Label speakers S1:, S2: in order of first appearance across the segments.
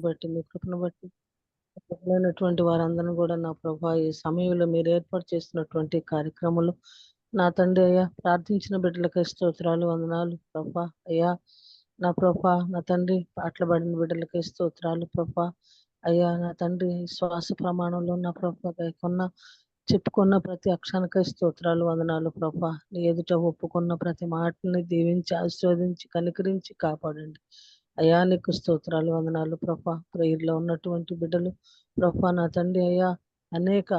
S1: బట్టి మీ కృపను బట్టి అయినటువంటి వారందరిని కూడా నా ప్రభా ఈ సమయంలో మీరు ఏర్పాటు చేస్తున్నటువంటి కార్యక్రమంలో నా తండ్రి అయ్యా ప్రార్థించిన బిడ్డలకి స్తోత్రాలు వందనాలు ప్రభా అయ్యా నా ప్రభా నా తండ్రి పాటలు బిడ్డలకి స్తోత్రాలు ప్రభా అయ్యా నా తండ్రి శ్వాస ప్రమాణంలో నా ప్రభా కొన్న చెప్పుకున్న ప్రతి అక్షరానికై స్తోత్రాలు వందనాలు ప్రభా నీ ఎదుట ఒప్పుకున్న ప్రతి మాటని దీవించి ఆశీర్వదించి కనికరించి కాపాడండి అయ్యా నీకు స్తోత్రాలు వందనాలు ప్రభా ప్రేయర్లో ఉన్నటువంటి బిడ్డలు ప్రభా నా తండ్రి అయ్యా అనేక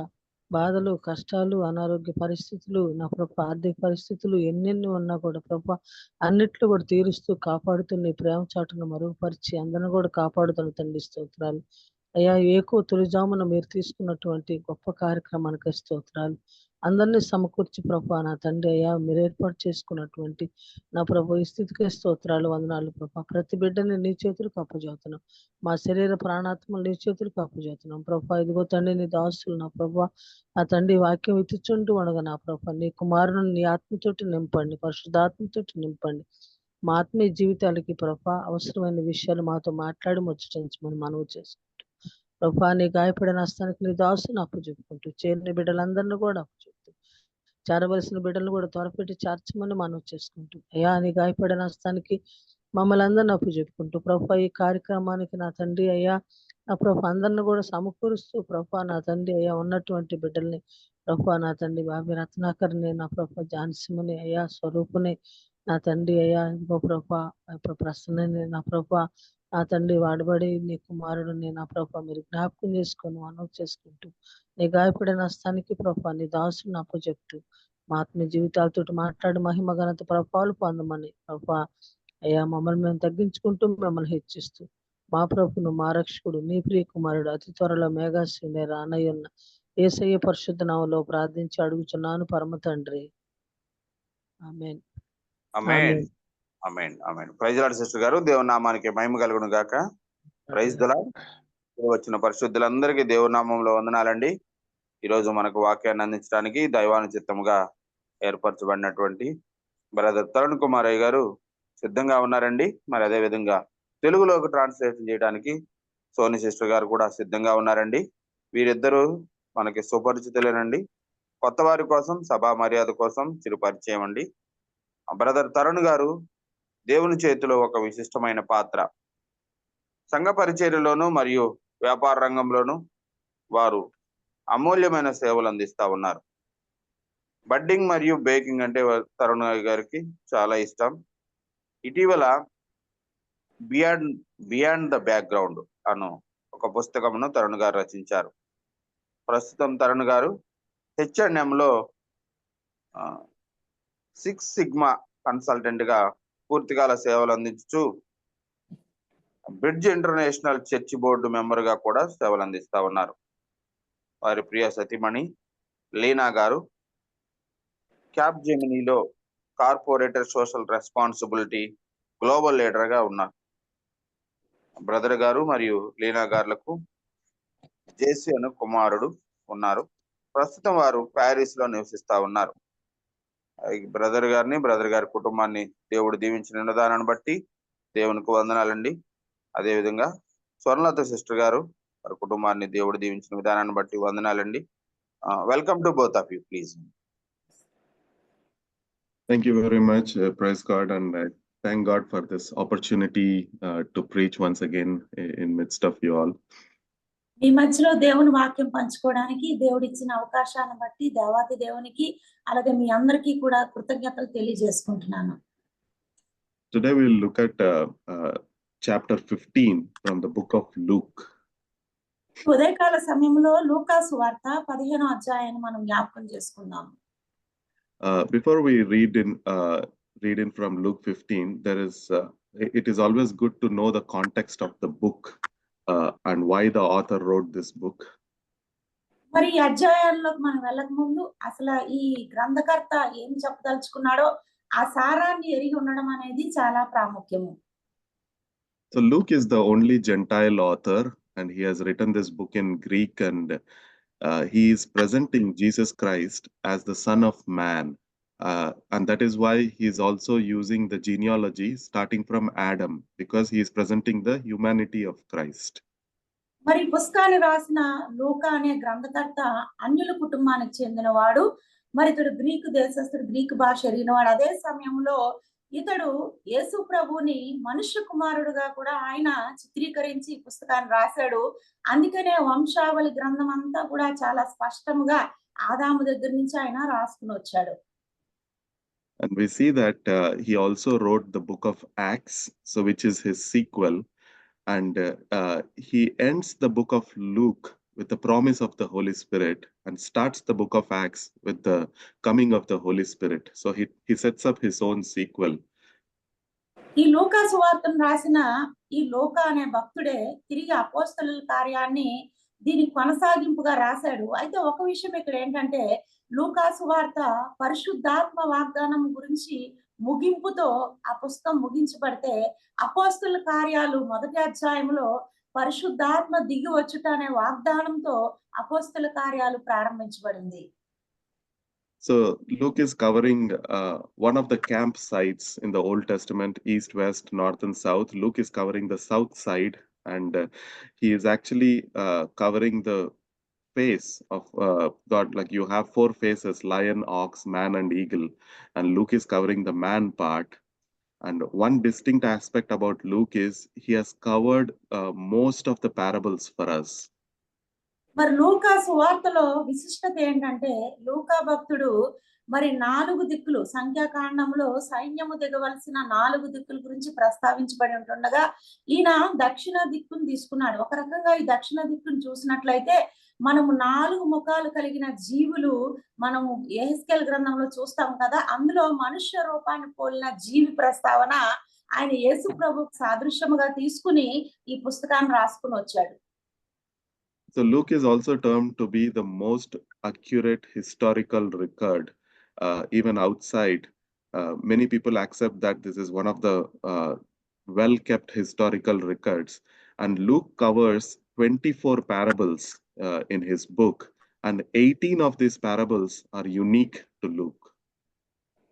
S1: బాధలు కష్టాలు అనారోగ్య పరిస్థితులు నా ప్రభా ఆర్థిక పరిస్థితులు ఎన్నెన్ని ఉన్నా కూడా ప్రభా అన్నిట్లో కూడా తీరుస్తూ కాపాడుతూ నీ ప్రేమ చాటును మరుగుపరిచి అందరిని కూడా కాపాడుతున్న తండ్రి స్తోత్రాలు అయ్యా తొలిజామున మీరు తీసుకున్నటువంటి గొప్ప కార్యక్రమానికి స్తోత్రాలు అందరినీ సమకూర్చి ప్రభా నా తండ్రి అయ్యా మీరు ఏర్పాటు చేసుకున్నటువంటి నా ప్రభు ఈ స్థితికి స్తోత్రాలు వందనాలు ప్రభా ప్రతి బిడ్డని నీ చేతులకు అప్పజేస్తున్నాం మా శరీర ప్రాణాత్మలు నీ చేతులకు అప్పజేస్తున్నాం ప్రభా ఇదిగో తండ్రి నీ దాసులు నా ప్రభా నా తండ్రి వాక్యం ఇచ్చుచుంటూ ఉండగా నా ప్రభా నీ కుమారుని నీ ఆత్మతోటి నింపండి పరిశుద్ధాత్మతోటి నింపండి మా ఆత్మీయ జీవితాలకి ప్రభా అవసరమైన విషయాలు మాతో మాట్లాడి ముచ్చటించమని మనవి చేసుకుంటాం ప్రభా నీ గాయపడిన హస్తానికి నీ దాసుని అప్పచెప్పుకుంటూ చేరిన బిడ్డలందరినీ కూడా అప్పచెప్తూ చేరవలసిన బిడ్డలను కూడా త్వరపెట్టి చేర్చమని మనం చేసుకుంటూ అయ్యా నీ గాయపడిన హస్తానికి మమ్మల్ని అందరిని అప్పచెప్పుకుంటూ ప్రభా ఈ కార్యక్రమానికి నా తండ్రి అయ్యా నా ప్రభా అందరిని కూడా సమకూరుస్తూ ప్రభా నా తండ్రి అయ్యా ఉన్నటువంటి బిడ్డల్ని ప్రభా నా తండ్రి బాబి రత్నాకర్ని నా ప్రభా జాన్సిముని అయ్యా స్వరూపుని నా తండ్రి అయ్యా ఇంకో ప్రభా ప్రసన్నని నా ప్రభా నా తండ్రి వాడబడి నీ కుమారుడిని నా ప్రభా మీరు జ్ఞాపకం చేసుకొని మనవి చేసుకుంటూ నీ గాయపడిన హస్తానికి ప్రభా నీ దాసుని అప్పచెప్తూ మా ఆత్మీయ జీవితాలతో మాట్లాడి మహిమ ఘనత ప్రభావాలు పొందమని ప్రభా అయ్యా మమ్మల్ని మేము తగ్గించుకుంటూ మిమ్మల్ని హెచ్చిస్తూ మా ప్రభును మా రక్షకుడు నీ ప్రియ కుమారుడు అతి త్వరలో మేఘాశ్రీ రానయ్యున్న యేసయ్య పరిశుద్ధ నామములో ప్రార్థించి అడుగుచున్నాను పరమ తండ్రి ఆమేన్
S2: ఆమేన్ ఆమేన్ ఆమేన్ ప్రైజ్ లార్డ్ సిస్టర్ గారు దేవుని నామానికి మహిమ కలుగును గాక ప్రైజ్ ద లార్డ్ వచ్చిన పరిశుద్ధులందరికీ దేవుని నామంలో వందనాలండి ఈరోజు మనకు వాక్యాన్ని అందించడానికి దైవాను చిత్తముగా ఏర్పరచబడినటువంటి బ్రదర్ తరుణ్ కుమార్ అయ్య గారు సిద్ధంగా ఉన్నారండి మరి అదే విధంగా తెలుగులోకి ట్రాన్స్లేషన్ చేయడానికి సోని సిస్టర్ గారు కూడా సిద్ధంగా ఉన్నారండి వీరిద్దరూ మనకి సుపరిచితులేనండి కొత్త వారి కోసం సభా మర్యాద కోసం చిరు పరిచయం అండి బ్రదర్ తరుణ్ గారు దేవుని చేతిలో ఒక విశిష్టమైన పాత్ర సంఘ పరిచర్యలోను మరియు వ్యాపార రంగంలోను వారు అమూల్యమైన సేవలు అందిస్తా ఉన్నారు బడ్డింగ్ మరియు బేకింగ్ అంటే తరుణ్ గారికి చాలా ఇష్టం ఇటీవల బియాండ్ ద బ్యాక్గ్రౌండ్ అను ఒక పుస్తకమును తరుణ్ గారు రచించారు ప్రస్తుతం తరుణ్ గారు H&Mలో 6 సిగ్మా కన్సల్టెంట్ గా పూర్తికాల సేవలు అందించుతూ bridge international church board member గా కూడా సేవలు అందిస్తా ఉన్నారు వారి ప్రియ సతీమణి లీనా గారు క్యాప్ జెమినీలో corporate social responsibility global leader గా ఉన్నారు బ్రదర్ గారు మరియు లీనా గారులకు జేసీ అను కుమారుడు ఉన్నారు ప్రస్తుతం వారు ప్యారిస్ లో నివసిస్తా ఉన్నారు బ్రదర్ గారి కుటుంబాన్ని దేవుడు దీవించిన విధానాన్ని బట్టి దేవునికి వందనాలండి అదే విధంగా స్వర్ణలత సిస్టర్ గారు వారి కుటుంబాన్ని దేవుడు దీవించిన విధానాన్ని బట్టి వందనాలండి welcome to both of you please
S3: Thank you very much. Praise God, and thank God for this opportunity to preach once again in midst of you all.
S4: ఈ మధ్యలో దేవుని వాక్యం పంచుకోవడానికి దేవుడు ఇచ్చిన అవకాశాన్ని బట్టి దేవాది దేవునికి అలాగే మీ అందరికీ కూడా కృతజ్ఞతలు తెలియజేసుకుంటున్నాను.
S3: Today we will look at chapter 15 from the book of Luke.
S4: ఉదయకాల సమయంలో లూకా సువార్త 15వ అధ్యాయాన్ని మనం జ్ఞాపకం చేసుకుందాం.
S3: Before we read in from Luke 15, there is it is always good to know the context of the book and why the author wrote this book.
S4: మరి ఈ అధ్యాయాల్లోకి మనం వెళ్ళక ముందు అసలు ఈ గ్రంథకర్త ఏం చెప్పదలుచుకున్నాడో ఆ సారాన్ని ఎరిగి ఉండడం అనేది చాలా ప్రాముఖ్యము.
S3: So Luke is the only Gentile author and he has written this book in Greek, and he is presenting Jesus Christ as the Son of Man, and that is why he is also using the genealogy starting from Adam, because he is presenting the humanity of Christ.
S4: మరి పుస్తకాన్ని రాసిన లూకా అనే గ్రంథకర్త అన్యుల కుటుంబానికి చెందినవాడు. మరి ఇతడు గ్రీకు దేశస్థుడు, గ్రీకు భాష ఎరిగినవాడు. అదే సమయంలో ఇతడు యేసు ప్రభుని మనుష్య కుమారుడుగా కూడా ఆయన చిత్రీకరించి ఈ పుస్తకాన్ని రాశాడు. అందుకనే వంశావళి గ్రంథం అంతా కూడా చాలా స్పష్టంగా ఆదాము దగ్గర నుంచి ఆయన రాసుకుని వచ్చాడు.
S3: And we see that he also wrote the book of Acts, so which is his sequel. And he ends the book of Luke with the promise of the Holy Spirit and starts the book of Acts with the coming of the Holy Spirit. So he sets up his own sequel.
S4: ఈ లూకా సువార్తను రాసిన ఈ లూకా అనే భక్తుడే తిరిగి అపోస్తలుల కార్యాన్ని దీని కొనసాగింపుగా రాశాడు. అయితే ఒక విషయం ఇక్కడ ఏంటంటే లూకా సువార్త పరిశుద్ధాత్మ వాగ్దానం గురించి ముగింపుతో ఆ పుస్తకం ముగించబడితే అపోస్తలుల కార్యాలు మొదటి అధ్యాయంలో పరిశుద్ధాత్మ దిగి వచ్చుట అనే వాగ్దానంతో అపోస్తలుల కార్యాలు ప్రారంభించబడింది.
S3: So Luke is covering one of the campsites in the Old Testament, east, west, north, and south. Luke is covering the south side, and he is actually covering the face of God. Like you have 4 faces: lion, ox, man, and eagle. And Luke is covering the man part. And one distinct aspect about Luke is he has covered most of the parables for us.
S4: మరి లూకా సువార్తలో విశిష్టత ఏంటంటే లూకా భక్తుడు మరి 4 దిక్కులు, సంఖ్యాకాండంలో సైన్యము దిగవలసిన 4 దిక్కుల గురించి ప్రస్తావించబడి ఉంటుండగా ఈయన దక్షిణ దిక్కును తీసుకున్నాడు. ఒక రకంగా ఈ దక్షిణ దిక్కును చూసినట్లయితే మనము 4 ముఖాలు కలిగిన జీవులు మనము యెహెజ్కేలు గ్రంథంలో చూస్తాం కదా. అందులో మనుష్య రూపాన్ని పోలిన జీవి ప్రస్తావన ఆయన యేసు ప్రభువుకు సాదృశ్యముగా తీసుకుని ఈ పుస్తకాన్ని రాసుకుని వచ్చాడు.
S3: So Luke is also termed to be the most accurate historical record, even outside. Many people accept that this is one of the well-kept historical records. And Luke covers 24 parables in his book, and 18 of these parables are unique to Luke.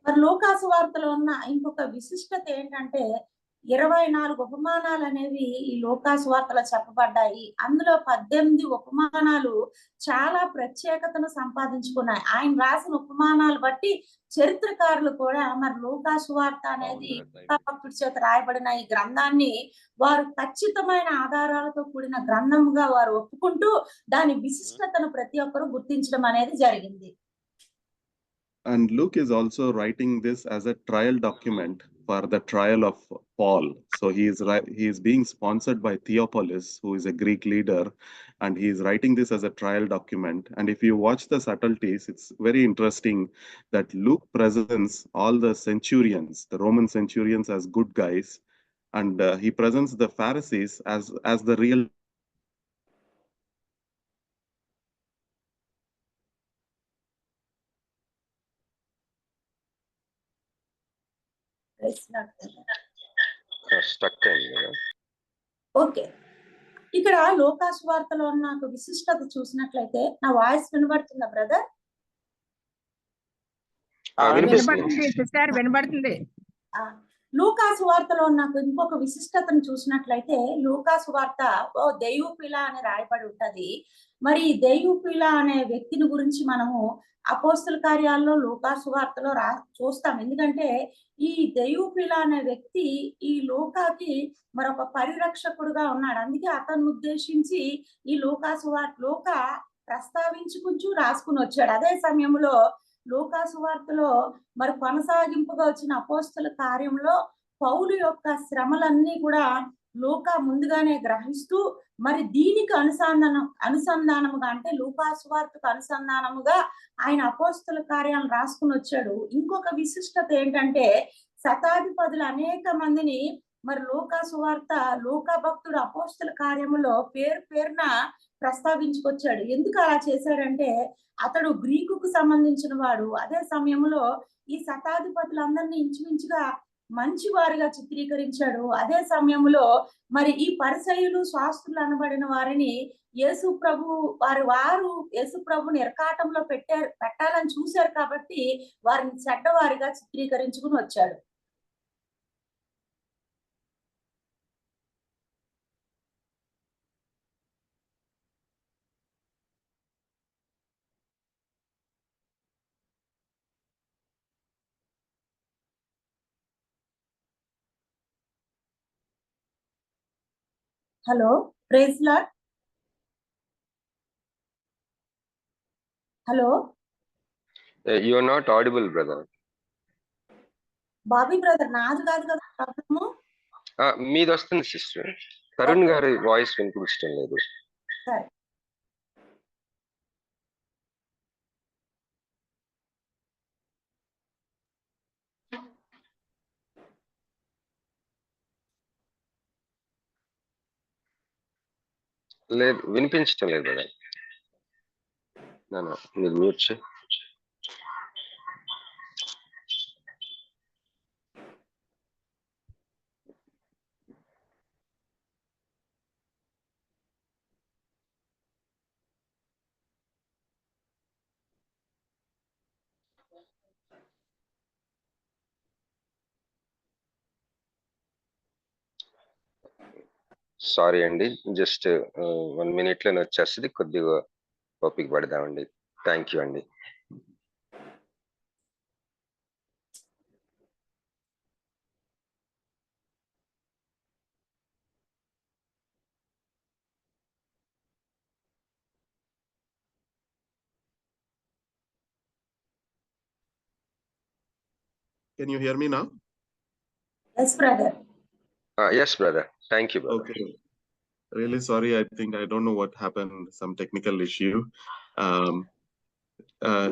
S4: మరి లూకా సువార్తలో ఉన్న ఇంకొక విశిష్టత ఏంటంటే 24 ఉపమానాలు అనేవి ఈ లూకా సువార్తలో చెప్పబడ్డాయి. అందులో 18 ఉపమానాలు చాలా ప్రత్యేకతను సంపాదించుకున్నాయి. ఆయన రాసిన ఉపమానాలు బట్టి చరిత్రకారులు కూడా మరి లూకా సువార్త అనేది భక్తుడి చేత రాయబడిన ఈ గ్రంథాన్ని వారు ఖచ్చితమైన ఆధారాలతో కూడిన గ్రంథంగా వారు ఒప్పుకుంటూ దాని విశిష్టతను ప్రతి ఒక్కరూ గుర్తించడం అనేది జరిగింది.
S3: And Luke is also writing this as a trial document for the trial of Paul. So he is being sponsored by Theophilus, who is a Greek leader, and he is writing this as a trial document. And if you watch the subtleties, it's very interesting that Luke presents all the centurions, the Roman centurions, as good guys, and he presents the Pharisees as the real.
S4: Okay, ఇక్కడ లూకా సువార్తలో ఉన్న విశిష్టత చూసినట్లయితే నా voice వినబడుతుందా brother?
S5: వినబడుతుంది.
S4: లూకా సువార్తలో నాకు ఇంకొక విశిష్టతను చూసినట్లయితే లూకా సువార్త దెయూపిలా అని రాయబడి ఉంటది. మరి దెయూపిలా అనే వ్యక్తిని గురించి మనము అపోస్తల కార్యాల్లో లూకా సువార్తలో చూస్తాం. ఎందుకంటే ఈ దెయూపిలా అనే వ్యక్తి ఈ లూకాకి మరొక పరిరక్షకుడుగా ఉన్నాడు. అందుకే అతన్ని ఉద్దేశించి ఈ లూకా ప్రస్తావించుకుంటూ రాసుకుని వచ్చాడు. అదే సమయంలో లూకా సువార్తలో మరి కొనసాగింపుగా వచ్చిన అపోస్తల కార్యంలో పౌలు యొక్క శ్రమలన్నీ కూడా లూకా ముందుగానే గ్రహిస్తూ మరి దీనికి అనుసంధానముగా అంటే లూకా సువార్తకు అనుసంధానముగా ఆయన అపోస్తల కార్యాలను రాసుకుని వచ్చాడు. ఇంకొక విశిష్టత ఏంటంటే శతాధిపతులు అనేక మందిని మరి లూకా సువార్త లూకా భక్తుడు అపోస్తల కార్యములో పేరున ప్రస్తావించుకొచ్చాడు. ఎందుకు అలా చేశాడంటే అతడు గ్రీకుకు సంబంధించిన వాడు. అదే సమయంలో ఈ శతాధిపతులందరినీ ఇంచుమించుగా మంచి వారిగా చిత్రీకరించాడు. అదే సమయంలో మరి ఈ పరిసయ్యులు శాస్త్రులు అనబడిన వారిని యేసు ప్రభుని ఇరకాటంలో పెట్టాలని చూశారు కాబట్టి వారిని చెడ్డవారిగా చిత్రీకరించుకుని వచ్చాడు. Hello, praise lord. Hello,
S5: You are not audible, brother.
S4: Bobby brother, నాది కాదు కదా ప్రాబ్లము.
S5: మీది వస్తుంది సిస్టర్. తరుణ్ గారి వాయిస్ వినిపించడం లేదు.
S4: సరే,
S5: లేదు, వినిపించడం లేదు brother. మీరు మ్యూట్ చేయి. సారీ అండి, జస్ట్ 1 minute లోనే వచ్చేస్తుంది. కొద్దిగా ఓపిక పడదామండి. థ్యాంక్ యూ అండి.
S3: Can you hear me now?
S4: Yes brother.
S5: Yes brother, thank you brother.
S3: Okay. Really sorry. I think I don't know what happened. Some technical issue.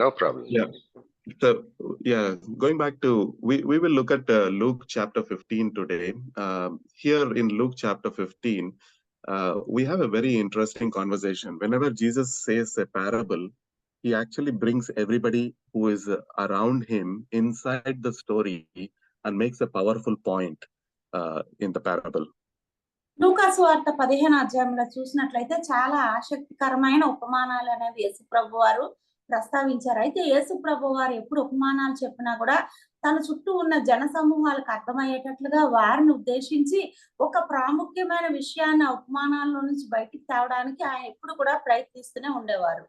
S5: No problem.
S3: Yeah. So yeah, going back to we will look at Luke chapter 15 today. Here in Luke chapter 15, we have a very interesting conversation. Whenever Jesus says a parable, he actually brings everybody who is around him inside the story and makes a powerful point in the parable.
S4: లూకాసు వార్త 15వ అధ్యాయంలో చూసినట్లయితే చాలా ఆసక్తికరమైన ఉపమానాలు అనేవి యేసు ప్రభు వారు ప్రస్తావించారు. అయితే యేసు ప్రభు వారు ఎప్పుడు ఉపమానాలు చెప్పినా కూడా తన చుట్టూ ఉన్న జన సమూహాలకు అర్థమయ్యేటట్లుగా వారిని ఉద్దేశించి ఒక ప్రాముఖ్యమైన విషయాన్ని ఉపమానాల్లో నుంచి బయటికి తేవడానికి ఆయన ఎప్పుడు కూడా ప్రయత్నిస్తూనే ఉండేవారు.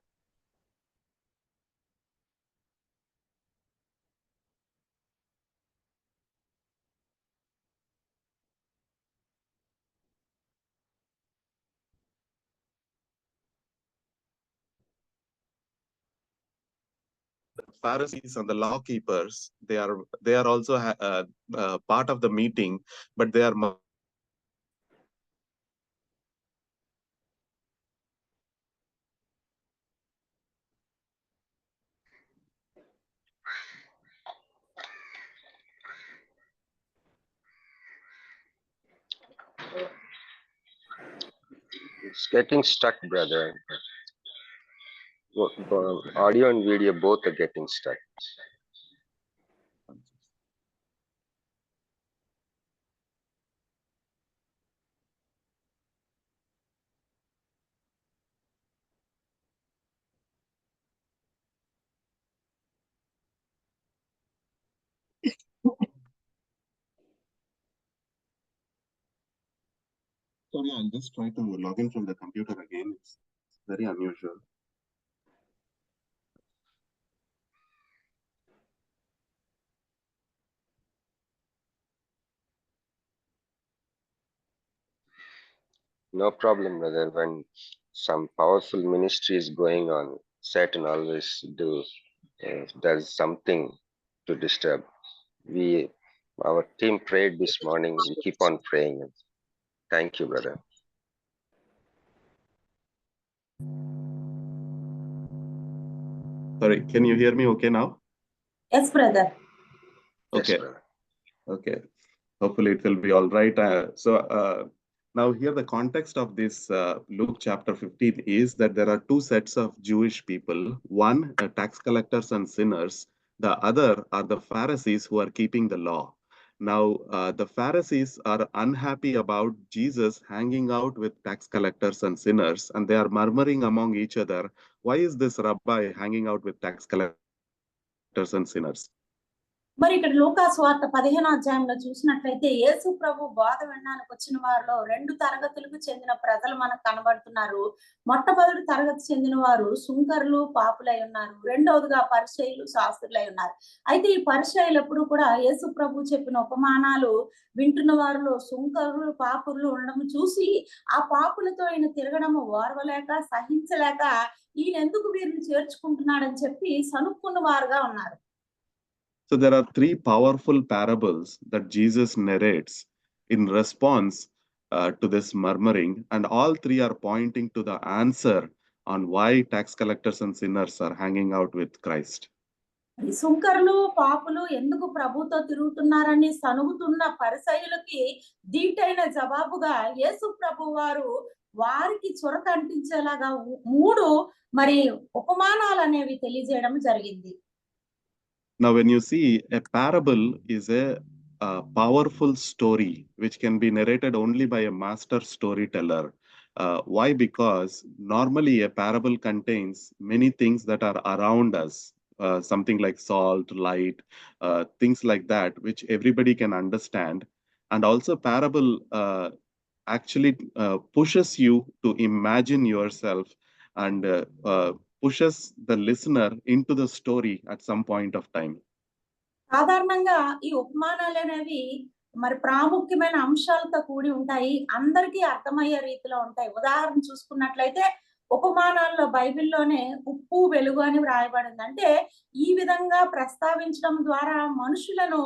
S3: Pharisees and the law keepers, they are also part of the meeting, but they are
S5: It's getting stuck brother. Audio and video both are getting stuck.
S3: Sorry, I'll just try to log in from the computer again. It's very unusual.
S5: No problem brother. When some powerful ministry is going on, Satan always does something to disturb. Our team prayed this morning. We keep on praying. Thank you brother.
S3: Sorry, can you hear me okay now?
S4: Yes brother.
S3: Okay.
S5: Yes brother.
S3: Okay. Hopefully it will be all right. Now here the context of this Luke chapter 15 is that there are two sets of Jewish people. One, tax collectors and sinners. The other are the Pharisees who are keeping the law. Now, the Pharisees are unhappy about Jesus hanging out with tax collectors and sinners, and they are murmuring among each other, why is this rabbi hanging out with tax collectors and sinners?
S4: మరి ఇక్కడ లూకా సువార్త 15వ అధ్యాయంలో చూసినట్లయితే యేసు ప్రభు బోధ వినడానికి వచ్చిన వారిలో 2 తరగతులకు చెందిన ప్రజలు మనకు కనబడుతున్నారు. మొట్టమొదటి తరగతి చెందిన వారు సుంకరులు, పాపులై ఉన్నారు. రెండవదిగా పరిసయ్యులు, శాస్త్రులై ఉన్నారు. అయితే ఈ పరిసయ్యులు ఎప్పుడు కూడా యేసు ప్రభు చెప్పిన ఉపమానాలు వింటున్న వారిలో సుంకరులు, పాపులు ఉండడం చూసి ఆ పాపులతో ఆయన తిరగడము ఓర్వలేక, సహించలేక ఈయన ఎందుకు వీరిని చేర్చుకుంటున్నాడని చెప్పి సనుక్కున్న వారుగా ఉన్నారు.
S3: So there are three powerful parables that Jesus narrates in response to this murmuring, and all three are pointing to the answer on why tax collectors and sinners are hanging out with Christ.
S4: ఈ సుంకరులు, పాపులు ఎందుకు ప్రభుతో తిరుగుతున్నారని సనుగుతున్న పరిసయ్యులకి దీటైన జవాబుగా యేసు ప్రభు వారు వారికి చొరక అంటించేలాగా 3 మరి ఉపమానాలు అనేవి తెలియజేయడం జరిగింది.
S3: Now, when you see a parable is a powerful story which can be narrated only by a master storyteller. Why? Because normally a parable contains many things that are around us, something like salt, light, things like that, which everybody can understand. And also parable actually pushes you to imagine yourself and pushes the listener into the story at some point of time.
S4: సాధారణంగా ఈ ఉపమానాలు అనేవి మరి ప్రాముఖ్యమైన అంశాలతో కూడి ఉంటాయి. అందరికీ అర్థమయ్యే రీతిలో ఉంటాయి. ఉదాహరణ చూసుకున్నట్లయితే ఉపమానాల్లో బైబిల్లోనే ఉప్పు, వెలుగు అని వ్రాయబడింది. అంటే ఈ విధంగా ప్రస్తావించడం ద్వారా మనుషులను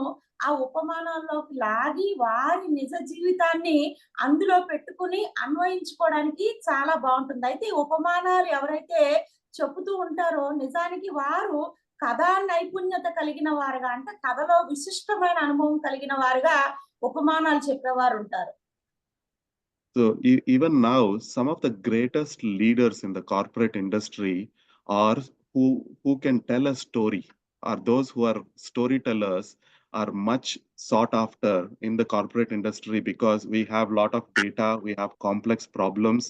S4: ఆ ఉపమానాల్లోకి లాగి వారి నిజ జీవితాన్ని అందులో పెట్టుకుని అన్వయించుకోవడానికి చాలా బాగుంటుంది. అయితే ఈ ఉపమానాలు ఎవరైతే చెబుతూ ఉంటారో నిజానికి వారు కథా నైపుణ్యత కలిగిన వారుగా, అంటే కథలో విశిష్టమైన అనుభవం కలిగిన వారుగా ఉపమానాలు చెప్పేవారు ఉంటారు.
S3: So even now, some of the greatest leaders in the corporate industry are who can tell a story, are those who are storytellers, are much sought after in the corporate industry because we have a lot of data, we have complex problems,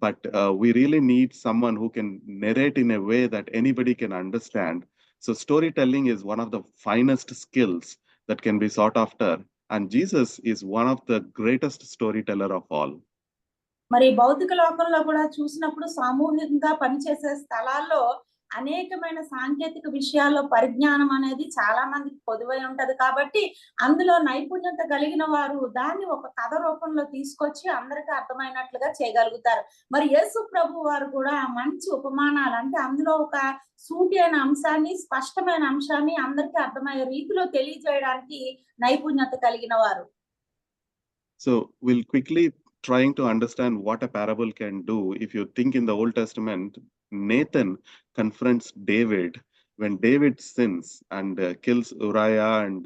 S3: but we really need someone who can narrate in a way that anybody can understand. So storytelling is one of the finest skills that can be sought after, and Jesus is one of the greatest storyteller of all.
S4: మరి భౌతిక లోకంలో కూడా చూసినప్పుడు సామూహికంగా పనిచేసే స్థలాల్లో అనేకమైన సాంకేతిక విషయాల్లో పరిజ్ఞానం అనేది చాలా మందికి పొదువై ఉంటది. కాబట్టి అందులో నైపుణ్యత కలిగిన వారు దాన్ని ఒక కథ రూపంలో తీసుకొచ్చి అందరికీ అర్థమైనట్లుగా చేయగలుగుతారు. మరి యేసు ప్రభు వారు కూడా మంచి ఉపమానాలు, అంటే అందులో ఒక సూటి అయిన అంశాన్ని, స్పష్టమైన అంశాన్ని అందరికీ అర్థమయ్యే రీతిలో తెలియజేయడానికి నైపుణ్యత కలిగిన వారు.
S3: So we'll quickly trying to understand what a parable can do. If you think in the Old Testament, Nathan confronts David when David sins and kills Uriah and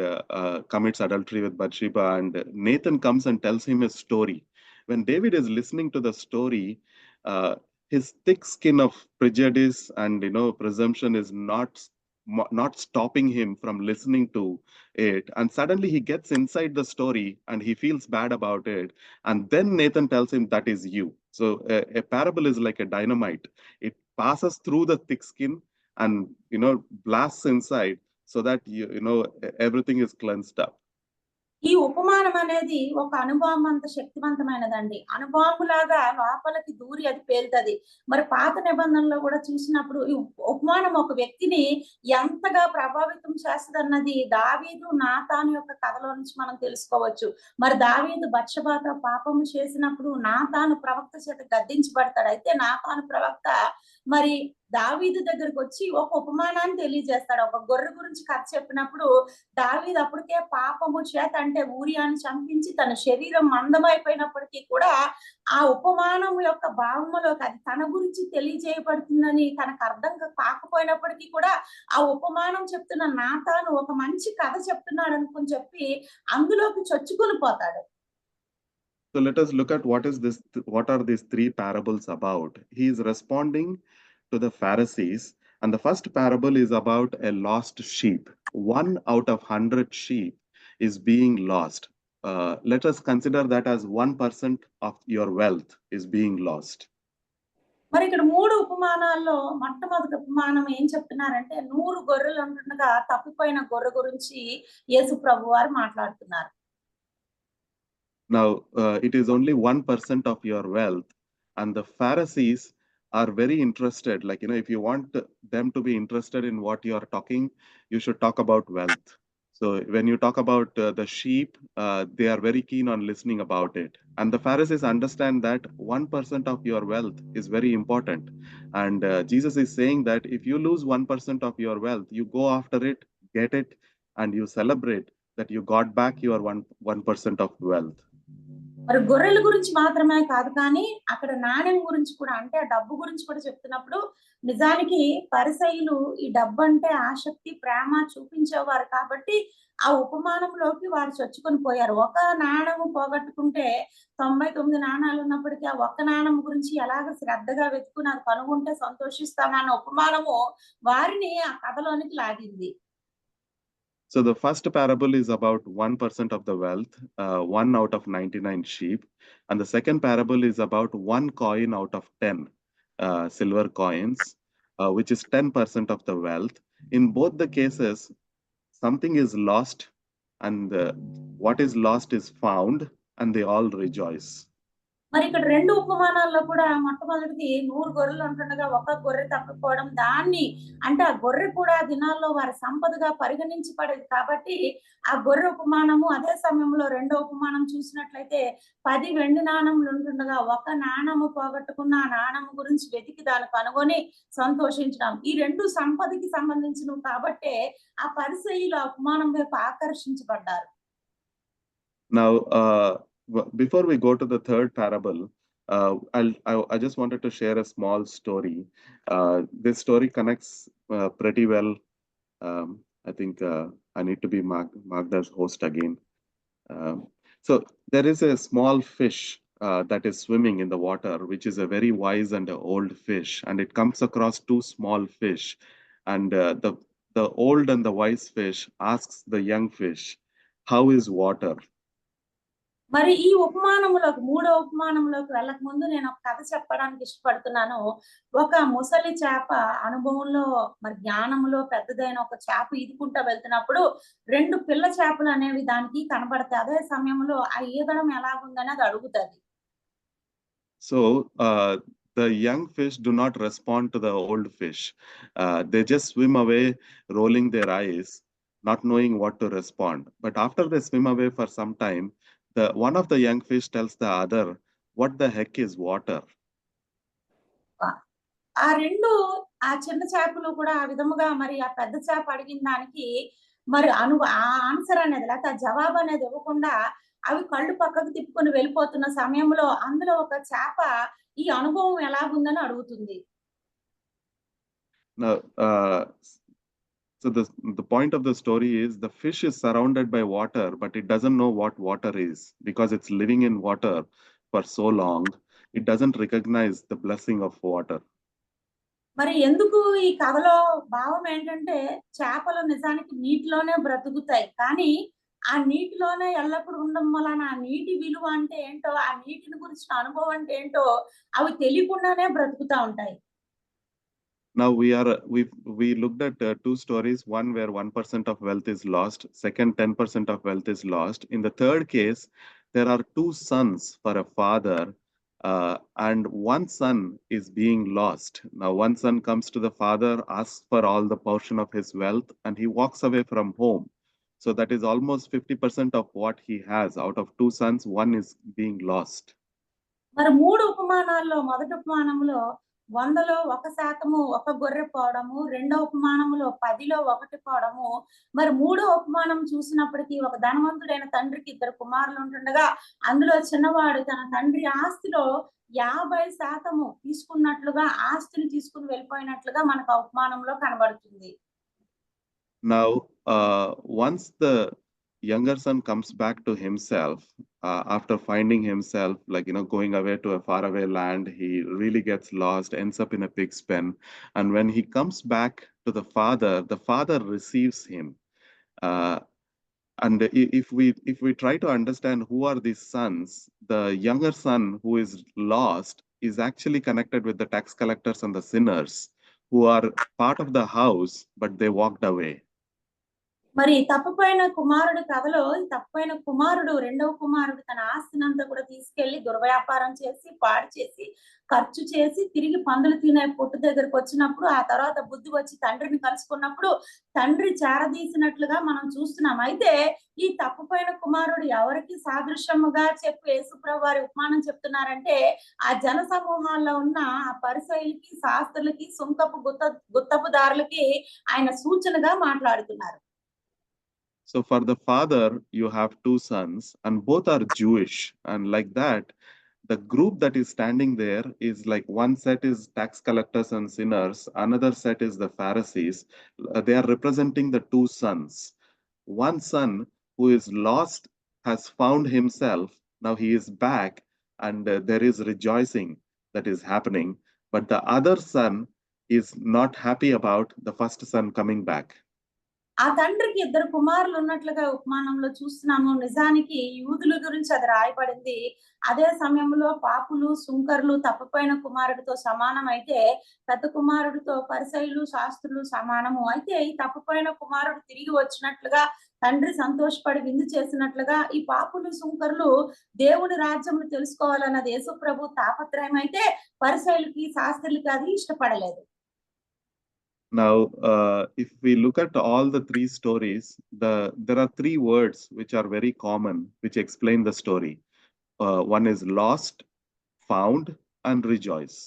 S3: commits adultery with Bathsheba, and Nathan comes and tells him a story. When David is listening to the story, his thick skin of prejudice and presumption is not stopping him from listening to it, and suddenly he gets inside the story and he feels bad about it, and then Nathan tells him that is you. So a parable is like a dynamite. It passes through the thick skin and blasts inside so that everything is cleansed up.
S4: ఈ ఉపమానం అనేది ఒక అనుభవం అంత శక్తివంతమైనదండి. అనుభవంలాగా లోపలికి దూరి అది పేలుతుంది. మరి పాత నిబంధనలో కూడా చూసినప్పుడు ఈ ఉపమానం ఒక వ్యక్తిని ఎంతగా ప్రభావితం చేస్తుందన్నది దావీదు, నాతాను యొక్క కథలో నుంచి మనం తెలుసుకోవచ్చు. మరి దావీదు బత్షెబాతో పాపము చేసినప్పుడు నాతాను ప్రవక్త చేత గద్దించబడతాడు. అయితే నాతాను ప్రవక్త మరి దావీదు దగ్గరకు వచ్చి ఒక ఉపమానాన్ని తెలియజేస్తాడు. ఒక గొర్రె గురించి కథ చెప్పినప్పుడు దావీదు అప్పటికే పాపము చేత, అంటే ఊరియాని చంపించి తన శరీరం మందమైపోయినప్పటికీ కూడా ఆ ఉపమానం యొక్క భావములోకి అది తన గురించి తెలియజేయబడుతుందని తనకు అర్థం కాకపోయినప్పటికీ కూడా ఆ ఉపమానం చెప్తున్న నాతాను ఒక మంచి కథ చెప్తున్నాడు అనుకుని చెప్పి అందులోకి చొచ్చుకొని పోతాడు.
S3: So let us look at what are these three parables about. He is responding to the Pharisees, and the first parable is about a lost sheep. 1 out of 100 sheep is being lost. Let us consider that as 1% of your wealth is being lost.
S4: మరి ఇక్కడ 3 ఉపమానాల్లో మొట్టమొదటి ఉపమానం ఏం చెప్తున్నారంటే 100 గొర్రెలు ఉంటుండగా తప్పిపోయిన గొర్రె గురించి యేసు ప్రభు వారు మాట్లాడుతున్నారు.
S3: Now, it is only 1% of your wealth, and the Pharisees are very interested. Like, if you want them to be interested in what you are talking, you should talk about wealth. So when you talk about the sheep, they are very keen on listening about it. And the Pharisees understand that 1% of your wealth is very important. And Jesus is saying that if you lose 1% of your wealth, you go after it, get it, and you celebrate that you got back your 1% of wealth.
S4: మరి గొర్రెల గురించి మాత్రమే కాదు కానీ అక్కడ నాణ్యం గురించి కూడా, అంటే ఆ డబ్బు గురించి కూడా చెప్తున్నప్పుడు నిజానికి పరిసయ్యులు ఈ డబ్బు అంటే ఆసక్తి, ప్రేమ చూపించేవారు కాబట్టి ఆ ఉపమానంలోకి వారు చొచ్చుకొని పోయారు. ఒక నాణము పోగొట్టుకుంటే 99 నాణాలు ఉన్నప్పటికీ ఆ ఒక్క నాణం గురించి ఎలాగ శ్రద్ధగా వెతుకుని అది కనుగొంటే సంతోషిస్తామన్న ఉపమానము వారిని ఆ కథలోనికి లాగింది.
S3: So the first parable is about 1% of the wealth, 1 out of 99 sheep. And the second parable is about 1 coin out of 10 silver coins, which is 10% of the wealth. In both the cases, something is lost, and what is lost is found, and they all rejoice.
S4: మరి ఇక్కడ 2 ఉపమానాల్లో కూడా మొట్టమొదటిది 100 గొర్రెలు ఉంటుండగా ఒక గొర్రె తప్పిపోవడం, దాన్ని అంటే ఆ గొర్రె కూడా దినాల్లో వారి సంపదగా పరిగణించబడేది కాబట్టి ఆ గొర్రె ఉపమానము, అదే సమయంలో రెండో ఉపమానం చూసినట్లయితే 10 వెండి నాణములు ఉంటుండగా ఒక నాణము పోగొట్టుకున్న ఆ నాణము గురించి వెతికి దాన్ని కనుగొని సంతోషించడం, ఈ 2 సంపదకి సంబంధించినవి కాబట్టే ఆ పరిసయ్యులు ఆ ఉపమానం వైపు ఆకర్షించబడ్డారు.
S3: Now, before we go to the third parable, I just wanted to share a small story. This story connects pretty well. I think I need to be marked as host again. So there is a small fish that is swimming in the water, which is a very wise and old fish, and it comes across 2 small fish, and the old and the wise fish asks the young fish, "How is water?"
S4: మరి ఈ ఉపమానములోకి, మూడో ఉపమానంలోకి వెళ్ళక ముందు నేను ఒక కథ చెప్పడానికి ఇష్టపడుతున్నాను. ఒక ముసలి చేప అనుభవంలో, మరి జ్ఞానంలో పెద్దదైన ఒక చేప ఈదుకుంటా వెళ్తున్నప్పుడు 2 పిల్ల చేపలు అనేవి దానికి కనబడతాయి. అదే సమయంలో ఆ ఈదడం ఎలాగుందని అది అడుగుతది.
S3: So the young fish do not respond to the old fish. They just swim away, rolling their eyes, not knowing what to respond. But after they swim away for some time, one of the young fish tells the other, "What the heck is water?"
S4: ఆ 2 ఆ చిన్న చేపలు కూడా ఆ విధముగా మరి ఆ పెద్ద చేప అడిగిన దానికి మరి ఆ ఆన్సర్ అనేది, లేకపోతే ఆ జవాబు అనేది ఇవ్వకుండా అవి కళ్ళు పక్కకు తిప్పుకొని వెళ్ళిపోతున్న సమయంలో అందులో ఒక చేప ఈ అనుభవం ఎలాగుందని అడుగుతుంది.
S3: Now, so the point of the story is the fish is surrounded by water, but it doesn't know what water is because it's living in water for so long. It doesn't recognize the blessing of water.
S4: మరి ఎందుకు ఈ కథలో భావం ఏంటంటే చేపలు నిజానికి నీటిలోనే బ్రతుకుతాయి, కానీ ఆ నీటిలోనే ఎల్లప్పుడూ ఉండడం వలన ఆ నీటి విలువ అంటే ఏంటో, ఆ నీటిని గురించిన అనుభవం అంటే ఏంటో అవి తెలియకుండానే బ్రతుకుతా ఉంటాయి.
S3: Now we looked at 2 stories, one where 1% of wealth is lost, second 10% of wealth is lost. In the third case, there are 2 sons for a father, and one son is being lost. Now one son comes to the father, asks for all the portion of his wealth, and he walks away from home. So that is almost 50% of what he has. Out of 2 sons, one is being lost.
S4: మరి 3 ఉపమానాల్లో మొదటి ఉపమానంలో 100లో 1% ఒక గొర్రె పోవడము, రెండో ఉపమానంలో 10లో 1 పోవడము, మరి మూడో ఉపమానం చూసినప్పటికీ ఒక ధనవంతుడైన తండ్రికి 2 కుమారులు ఉంటుండగా అందులో చిన్నవాడు తన తండ్రి ఆస్తిలో 50% తీసుకున్నట్లుగా, ఆస్తిని తీసుకుని వెళ్ళిపోయినట్లుగా మనకు ఆ ఉపమానంలో కనబడుతుంది.
S3: Now, once the younger son comes back to himself, after finding himself, like, going away to a faraway land, he really gets lost, ends up in a pig's pen. And when he comes back to the father receives him. And if we try to understand who are these sons, the younger son who is lost is actually connected with the tax collectors and the sinners who are part of the house, but they walked away.
S4: మరి తప్పిపోయిన కుమారుడు కథలో ఈ తప్పిపోయిన కుమారుడు రెండవ కుమారుడు తన ఆస్తినంతా కూడా తీసుకెళ్లి దుర్వ్యాపారం చేసి పాడు చేసి ఖర్చు చేసి తిరిగి పందులు తినే పొట్టు దగ్గరకు వచ్చినప్పుడు ఆ తర్వాత బుద్ధి వచ్చి తండ్రిని కలుసుకున్నప్పుడు తండ్రి చేరదీసినట్లుగా మనం చూస్తున్నాం. అయితే ఈ తప్పిపోయిన కుమారుడు ఎవరికి సాదృశ్యముగా చెప్పి యేసుప్రభు వారి ఉపమానం చెప్తున్నారంటే ఆ జన సమూహాల్లో ఉన్న ఆ పరిసయ్యులకి శాస్త్రులకి సుంకపు గుత్తపుదారులకి ఆయన సూచనగా మాట్లాడుతున్నారు.
S3: So for the father, you have two sons, and both are Jewish. And like that, the group that is standing there is like one set is tax collectors and sinners, another set is the Pharisees. They are representing the two sons. One son who is lost has found himself. Now he is back, and there is rejoicing that is happening. But the other son is not happy about the first son coming back.
S4: ఆ తండ్రికి ఇద్దరు కుమారులు ఉన్నట్లుగా ఉపమానంలో చూస్తున్నాము. నిజానికి యూదుల గురించి అది రాయబడింది. అదే సమయంలో పాపులు సుంకర్లు తప్పిపోయిన కుమారుడితో సమానం అయితే పెద్ద కుమారుడితో పరిసయ్యులు శాస్త్రులు సమానము. అయితే ఈ తప్పిపోయిన కుమారుడు తిరిగి వచ్చినట్లుగా తండ్రి సంతోషపడి విందు చేసినట్లుగా ఈ పాపులు సుంకర్లు దేవుని రాజ్యమును తెలుసుకోవాలన్నది యేసు ప్రభు తాపత్రయం అయితే పరిసయ్యులకి శాస్త్రులకి అది ఇష్టపడలేదు.
S3: Now, if we look at all the three stories, there are three words which are very common, which explain the story. One is lost, found, and rejoice.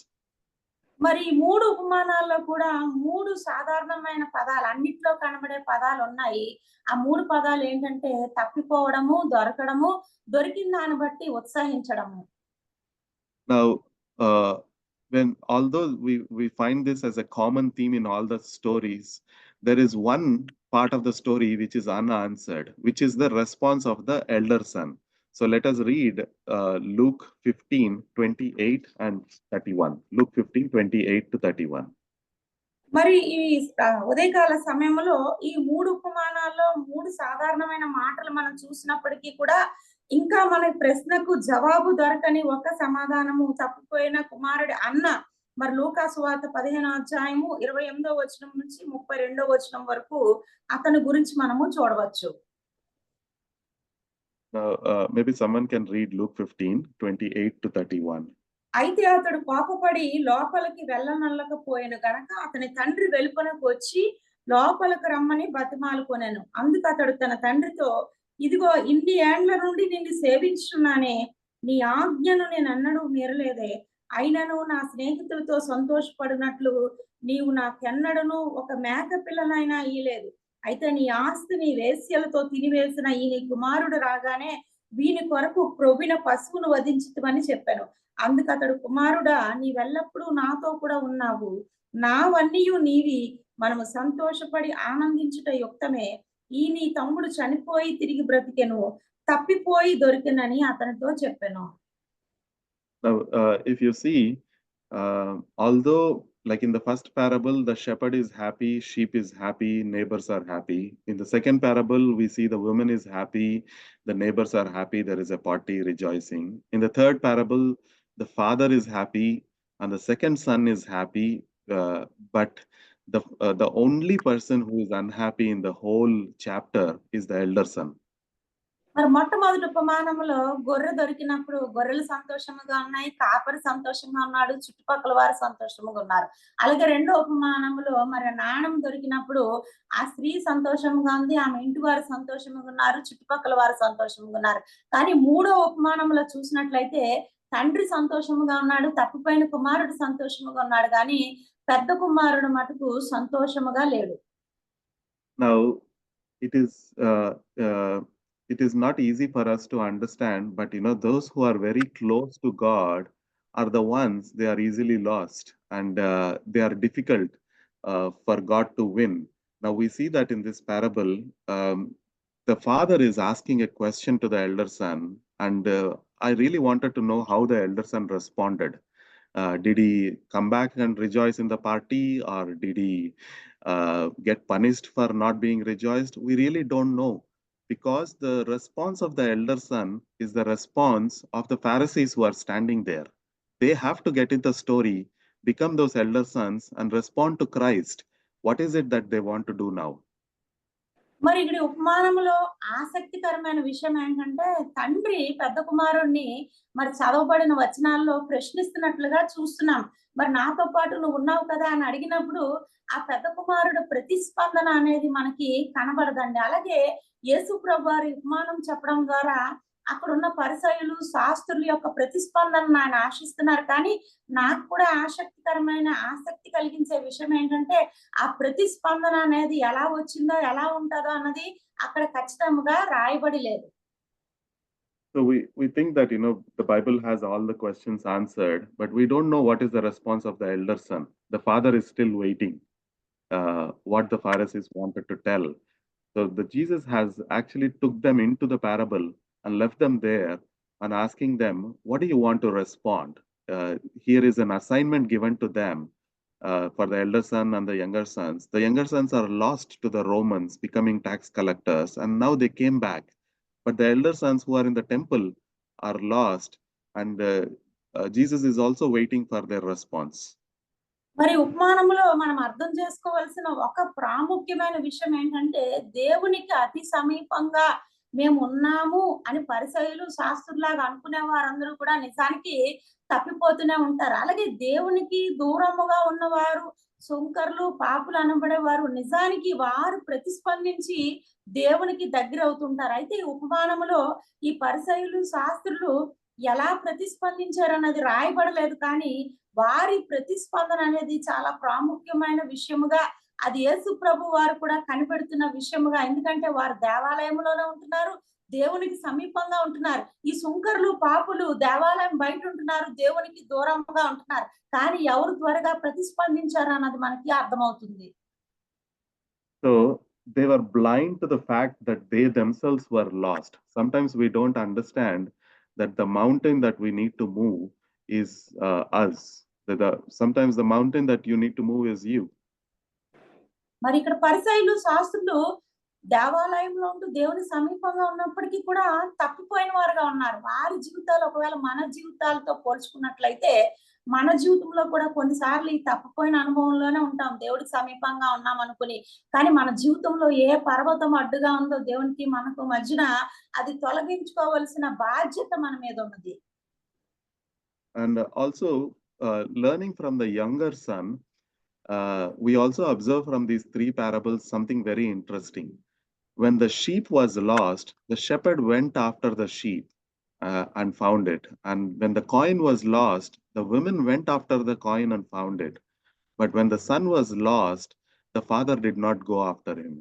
S4: మరి మూడు ఉపమానాల్లో కూడా మూడు సాధారణమైన పదాలు అన్నిట్లో కనబడే పదాలు ఉన్నాయి. ఆ మూడు పదాలు ఏంటంటే తప్పిపోవడము, దొరకడము, దొరికిన దాన్ని బట్టి ఉత్సాహించడము.
S3: Now, although we find this as a common theme in all the stories, there is one part of the story which is unanswered, which is the response of the elder son. So let us read Luke 15:28 and 31. Luke 15:28 to 31.
S4: మరి ఈ ఉదయకాల సమయంలో ఈ మూడు ఉపమానాల్లో మూడు సాధారణమైన మాటలు మనం చూసినప్పటికీ కూడా ఇంకా మన ప్రశ్నకు జవాబు దొరకని ఒక సమాధానము తప్పిపోయిన కుమారుడి అన్న మరి లూకా సువార్త 15వ అధ్యాయము 28వ వచనం నుంచి 32వ వచనం వరకు అతని గురించి మనము చూడవచ్చు.
S3: Maybe someone can read Luke 15:28 to 31.
S4: అయితే అతడు కోపపడి లోపలికి వెళ్ళనల్లకపోయాను గనక అతని తండ్రి వెలుపలకు వచ్చి లోపలికి రమ్మని బతిమాలుకొనెను. అందుకు అతడు తన తండ్రితో, ఇదిగో ఇన్ని ఏండ్ల నుండి నిన్ను సేవించున్నానే, నీ ఆజ్ఞను నేను అన్నడూ మీరలేదే. అయినను నా స్నేహితులతో సంతోషపడినట్లు నీవు నాకెన్నడను ఒక మేక పిల్లనైనా ఇయ్యలేదు. అయితే నీ ఆస్తిని వేశ్యలతో తినివేసిన ఈ నీ కుమారుడు రాగానే వీని కొరకు క్రొవ్విన పశువును వధించుతమని చెప్పాను. అందుకు అతడు, కుమారుడా, నీవెల్లప్పుడూ నాతో కూడా ఉన్నావు, నావన్నీయు నీవి, మనము సంతోషపడి ఆనందించుట యుక్తమే. ఈ నీ తమ్ముడు చనిపోయి తిరిగి బ్రతికెను, తప్పిపోయి దొరికెనని అతనితో చెప్పాను.
S3: Now, if you see, although like in the first parable, the shepherd is happy, sheep is happy, neighbors are happy. In the second parable, we see the woman is happy, the neighbors are happy, there is a party rejoicing. In the third parable, the father is happy and the second son is happy, but the only person who is unhappy in the whole chapter is the elder son.
S4: మరి మొట్టమొదటి ఉపమానంలో గొర్రె దొరికినప్పుడు గొర్రెలు సంతోషంగా ఉన్నాయి, కాపరి సంతోషంగా ఉన్నాడు, చుట్టుపక్కల వారు సంతోషంగా ఉన్నారు. అలాగే రెండో ఉపమానంలో మరి నాణం దొరికినప్పుడు ఆ స్త్రీ సంతోషంగా ఉంది, ఆమె ఇంటి వారు సంతోషంగా ఉన్నారు, చుట్టుపక్కల వారు సంతోషంగా ఉన్నారు. కానీ మూడో ఉపమానంలో చూసినట్లయితే తండ్రి సంతోషంగా ఉన్నాడు, తప్పిపోయిన కుమారుడు సంతోషంగా ఉన్నాడు, కానీ పెద్ద కుమారుడు మటుకు సంతోషముగా లేడు.
S3: Now, it is not easy for us to understand, but those who are very close to God are the ones, they are easily lost and they are difficult for God to win. Now we see that in this parable, the father is asking a question to the elder son, and I really wanted to know how the elder son responded. Did he come back and rejoice in the party, or did he get punished for not being rejoiced? We really don't know, because the response of the elder son is the response of the Pharisees who are standing there. they have to get in the story, become those elder sons, and respond to Christ. What is it that they want to do now?
S4: మరి ఇక్కడ ఉపమానంలో ఆసక్తికరమైన విషయం ఏంటంటే తండ్రి పెద్ద కుమారుణ్ణి మరి చదవబడిన వచనాల్లో ప్రశ్నిస్తున్నట్లుగా చూస్తున్నాం. మరి నాతో పాటు నువ్వు ఉన్నావు కదా అని అడిగినప్పుడు ఆ పెద్ద కుమారుడు ప్రతిస్పందన అనేది మనకి కనబడదండి. అలాగే యేసు ప్రభు వారి ఉపమానం చెప్పడం ద్వారా అక్కడ ఉన్న పరిసయ్యులు శాస్త్రుల యొక్క ప్రతిస్పందనను ఆయన ఆశిస్తున్నారు. కానీ నాకు కూడా ఆసక్తి కలిగించే విషయం ఏంటంటే ఆ ప్రతిస్పందన అనేది ఎలా వచ్చిందో ఎలా ఉంటుందో అన్నది అక్కడ ఖచ్చితంగా రాయబడి లేదు.
S3: So we think that the Bible has all the questions answered, but we don't know what is the response of the elder son. The father is still waiting what the Pharisees wanted to tell. So Jesus has actually took them into the parable and left them there and asking them, what do you want to respond? Here is an assignment given to them for the elder son and the younger sons. The younger sons are lost to the Romans, becoming tax collectors, and now they came back. But the elder sons who are in the temple are lost, and Jesus is also waiting for their response.
S4: మరి ఉపమానంలో మనం అర్థం చేసుకోవాల్సిన ఒక ప్రాముఖ్యమైన విషయం ఏంటంటే దేవునికి అతి సమీపంగా మేము ఉన్నాము అని పరిసయ్యులు శాస్త్రులాగా అనుకునే వారందరూ కూడా నిజానికి తప్పిపోతూనే ఉంటారు. అలాగే దేవునికి దూరముగా ఉన్నవారు సుంకర్లు పాపులు అనబడేవారు నిజానికి వారు ప్రతిస్పందించి దేవునికి దగ్గర అవుతుంటారు. అయితే ఈ ఉపమానములో ఈ పరిసయ్యులు శాస్త్రులు ఎలా ప్రతిస్పందించారన్నది రాయబడలేదు. కానీ వారి ప్రతిస్పందన అనేది చాలా ప్రాముఖ్యమైన విషయముగా అది యేసు ప్రభు వారు కూడా కనిపెడుతున్న విషయముగా, ఎందుకంటే వారు దేవాలయంలోనే ఉంటున్నారు, దేవునికి సమీపంగా ఉంటున్నారు. ఈ సుంకర్లు పాపులు దేవాలయం బయట ఉంటున్నారు, దేవునికి దూరంగా ఉంటున్నారు. కానీ ఎవరు త్వరగా ప్రతిస్పందించారు అన్నది మనకి అర్థమవుతుంది.
S3: So they were blind to the fact that they themselves were lost. Sometimes we don't understand that the mountain that we need to move is us. Sometimes the mountain that you need to move is you.
S4: మరి ఇక్కడ పరిసయ్యులు శాస్త్రులు దేవాలయంలో ఉంటూ దేవుని సమీపంగా ఉన్నప్పటికీ కూడా తప్పిపోయిన వారుగా ఉన్నారు. వారి జీవితాలు ఒకవేళ మన జీవితాలతో పోల్చుకున్నట్లయితే మన జీవితంలో కూడా కొన్నిసార్లు ఈ తప్పిపోయిన అనుభవంలోనే ఉంటాం. దేవుడికి సమీపంగా ఉన్నాం అనుకుని, కానీ మన జీవితంలో ఏ పర్వతం అడ్డుగా ఉందో దేవునికి మనకు మధ్యన అది తొలగించుకోవాల్సిన బాధ్యత మన మీద ఉన్నది.
S3: And also learning from the younger son, we also observe from these three parables something very interesting. When the sheep was lost, the shepherd went after the sheep and found it. And when the coin was lost, the women went after the coin and found it. But when the son was lost, the father did not go after him.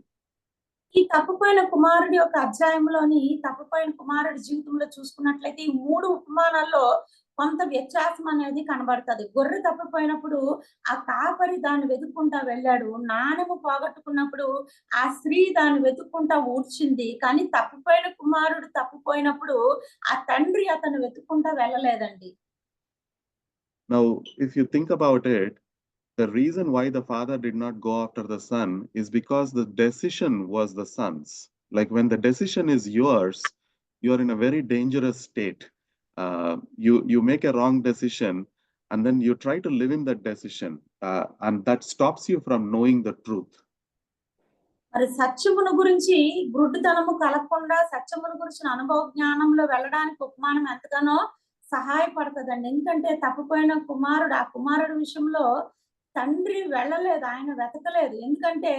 S4: ఈ తప్పిపోయిన కుమారుడి యొక్క అధ్యాయంలోని తప్పిపోయిన కుమారుడి జీవితంలో చూసుకున్నట్లయితే ఈ మూడు ఉపమానాల్లో కొంత వ్యత్యాసం అనేది కనబడుతుంది. గొర్రె తప్పిపోయినప్పుడు ఆ కాపరి దాన్ని వెతుక్కుంటా వెళ్ళాడు. నాణెము పోగొట్టుకున్నప్పుడు ఆ స్త్రీ దాన్ని వెతుక్కుంటా ఊడ్చింది. కానీ తప్పిపోయిన కుమారుడు తప్పిపోయినప్పుడు ఆ తండ్రి అతను వెతుక్కుంటా వెళ్ళలేదండి.
S3: Now, if you think about it, the reason why the father did not go after the son is because the decision was the son's. Like when the decision is yours, you are in a very dangerous state. You make a wrong decision and then you try to live in that decision and that stops you from knowing the truth.
S4: మరి సత్యమును గురించి గుడ్డితనము కలగకుండా సత్యమును గురించిన అనుభవ జ్ఞానంలో వెళ్ళడానికి ఉపమానం ఎంతగానో సహాయపడుతుందండి. ఎందుకంటే తప్పిపోయిన కుమారుడు ఆ కుమారుడి విషయంలో తండ్రి వెళ్ళలేదు, ఆయన వెతకలేదు. ఎందుకంటే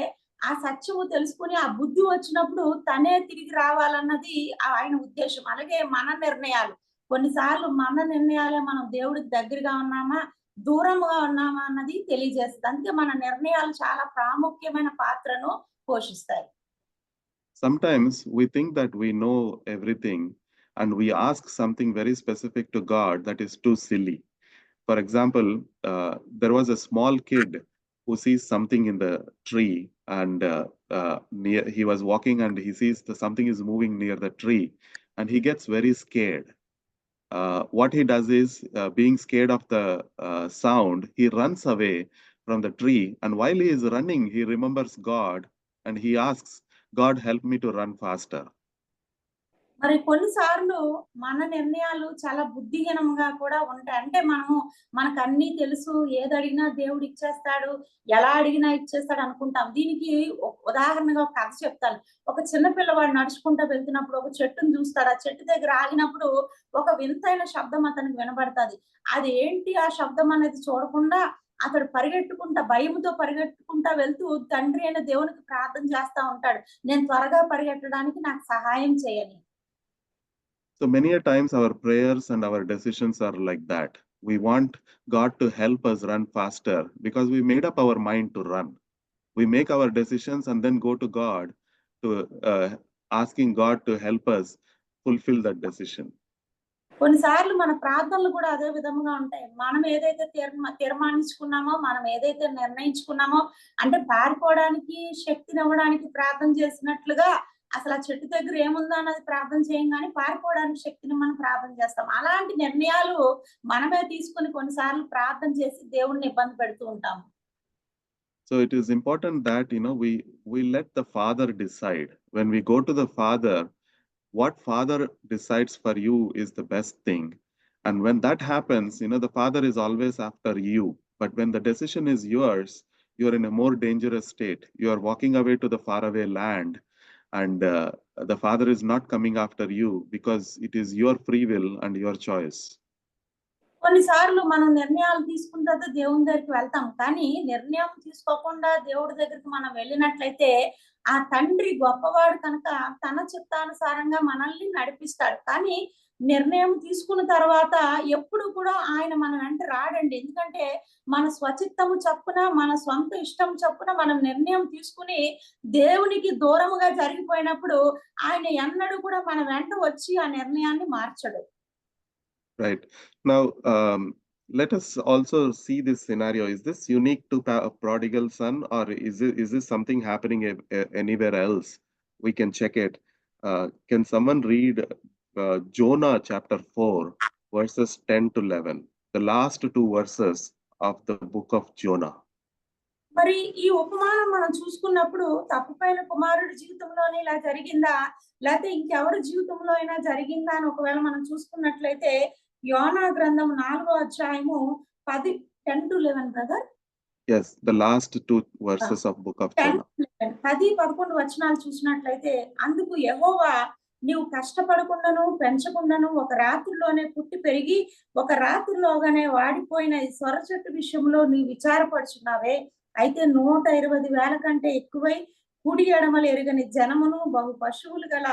S4: ఆ సత్యము తెలుసుకుని ఆ బుద్ధి వచ్చినప్పుడు తనే తిరిగి రావాలన్నది ఆయన ఉద్దేశం. అలాగే మన నిర్ణయాలు కొన్నిసార్లు మన నిర్ణయాలే మనం దేవుడికి దగ్గరగా ఉన్నామా దూరంగా ఉన్నామా అన్నది తెలియజేస్తుంది. అందుకే మన నిర్ణయాలు చాలా ప్రాముఖ్యమైన పాత్రను పోషిస్తాయి.
S3: Sometimes we think that we know everything and we ask something very specific to God that is too silly. For example, there was a small kid who sees something in the tree and he was walking and he sees something is moving near the tree and he gets very scared. What he does is, being scared of the sound, he runs away from the tree, and while he is running, he remembers God and he asks, God, help me to run faster.
S4: మరి కొన్నిసార్లు మన నిర్ణయాలు చాలా బుద్ధిహీనంగా కూడా ఉంటాయి. అంటే మనకు అన్నీ తెలుసు, ఏది అడిగినా దేవుడు ఇచ్చేస్తాడు, ఎలా అడిగినా ఇచ్చేస్తాడు అనుకుంటాం. దీనికి ఉదాహరణగా ఒక కథ చెప్తాను. ఒక చిన్న పిల్లవాడు నడుచుకుంటూ వెళ్తున్నప్పుడు ఒక చెట్టును చూస్తాడు. ఆ చెట్టు దగ్గర ఆగినప్పుడు ఒక వింతైన శబ్దం అతనికి వినబడతది. అది ఏంటి ఆ శబ్దం అనేది చూడకుండా అతడు భయంతో పరిగెట్టుకుంటా వెళ్తూ తండ్రి అయిన దేవునికి ప్రార్థన చేస్తా ఉంటాడు. నేను త్వరగా పరిగెత్తడానికి నాకు సహాయం చేయని.
S3: So many a times our prayers and our decisions are like that. We want God to help us run faster because we made up our mind to run. We make our decisions and then go to God to asking God to help us fulfill that decision.
S4: కొన్నిసార్లు మన ప్రార్థనలు కూడా అదే విధంగా ఉంటాయి. మనం ఏదైతే తీర్మానించుకున్నామో, మనం ఏదైతే నిర్ణయించుకున్నామో, అంటే పారిపోవడానికి శక్తినివ్వడానికి ప్రార్థన చేసినట్లుగా అసలు ఆ చెట్టు దగ్గర ఏముందో అన్నది ప్రార్థన చేయం గానీ పారిపోవడానికి శక్తిని మనం ప్రార్థన చేస్తాం. అలాంటి నిర్ణయాలు మనమే తీసుకొని కొన్నిసార్లు ప్రార్థన చేసి దేవుణ్ణి ఇబ్బంది పెడుతూ ఉంటాము.
S3: So it is important that we let the Father decide. When we go to the Father, what Father decides for you is the best thing. And when that happens, the Father is always after you. But when the decision is yours, you are in a more dangerous state. You are walking away to the faraway land, and the Father is not coming after you because it is your free will and your choice.
S4: కొన్నిసార్లు మనం నిర్ణయాలు తీసుకున్న తర్వాత దేవుని దగ్గరికి వెళ్తాం. కానీ నిర్ణయం తీసుకోకుండా దేవుడి దగ్గరికి మనం వెళ్ళినట్లయితే ఆ తండ్రి గొప్పవాడు కనుక తన చిత్తానుసారంగా మనల్ని నడిపిస్తాడు. కానీ నిర్ణయం తీసుకున్న తర్వాత ఎప్పుడు కూడా ఆయన మన వెంట రాడండి. ఎందుకంటే మన స్వచిత్తము చొప్పున, మన సొంత ఇష్టం చొప్పున మనం నిర్ణయం తీసుకుని దేవునికి దూరముగా జరిగిపోయినప్పుడు ఆయన ఎన్నడూ కూడా మన వెంట వచ్చి ఆ నిర్ణయాన్ని మార్చడు.
S3: Right. Now, let us also see this scenario. Is this unique to prodigal son, or is this something happening anywhere else? We can check it. Can someone read Jonah chapter 4, verses 10 to 11, the last two verses of the book of Jonah?
S4: మరి ఈ ఉపమానం మనం చూసుకున్నప్పుడు తప్పిపోయిన కుమారుడి జీవితంలోనే ఇలా జరిగిందా, లేకపోతే ఇంకెవరి జీవితంలో అయినా జరిగిందా అని ఒకవేళ మనం చూసుకున్నట్లయితే యోనా గ్రంథం 4వ అధ్యాయము 10-11 brother.
S3: Yes, the last two verses of book of Jonah.
S4: 10-11 వచనాలు చూసినట్లయితే, అందుకు యెహోవా నీవు కష్టపడకుండాను పెంచకుండాను ఒక రాత్రిలోనే పుట్టి పెరిగి ఒక రాత్రిలోగానే వాడిపోయిన ఈ సొర చెట్టు విషయంలో నీ విచారపడుచున్నావే. అయితే 120,000 కంటే ఎక్కువై కుడి ఎడమలు ఎరుగని జనమును బహు పశువులు గల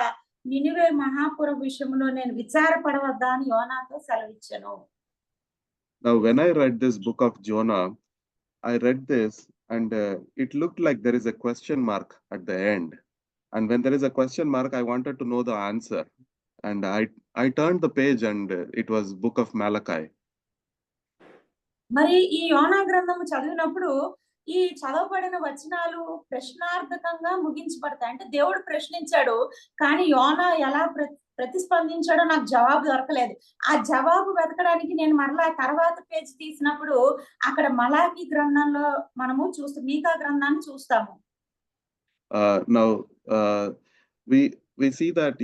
S4: నినివే మహాపురం విషయంలో నేను విచారపడవద్దా అని యోనాతో సెలవిచ్చాను.
S3: Now, when I read this book of Jonah, I read this and it looked like there is a question mark at the end. And when there is a question mark, I wanted to know the answer. And I turned the page and it was book of Malachi.
S4: మరి ఈ యోనా గ్రంథము చదివినప్పుడు ఈ చదవబడిన వచనాలు ప్రశ్నార్థకంగా ముగించబడతాయి. అంటే దేవుడు ప్రశ్నించాడు, కానీ యోనా ఎలా ప్రతిస్పందించాడో నాకు జవాబు దొరకలేదు. ఆ జవాబు వెతకడానికి నేను మరలా తర్వాత పేజీ తీసినప్పుడు అక్కడ మలాకి గ్రంథంలో మనము మీకా గ్రంథాన్ని చూస్తాము.
S3: Now we see that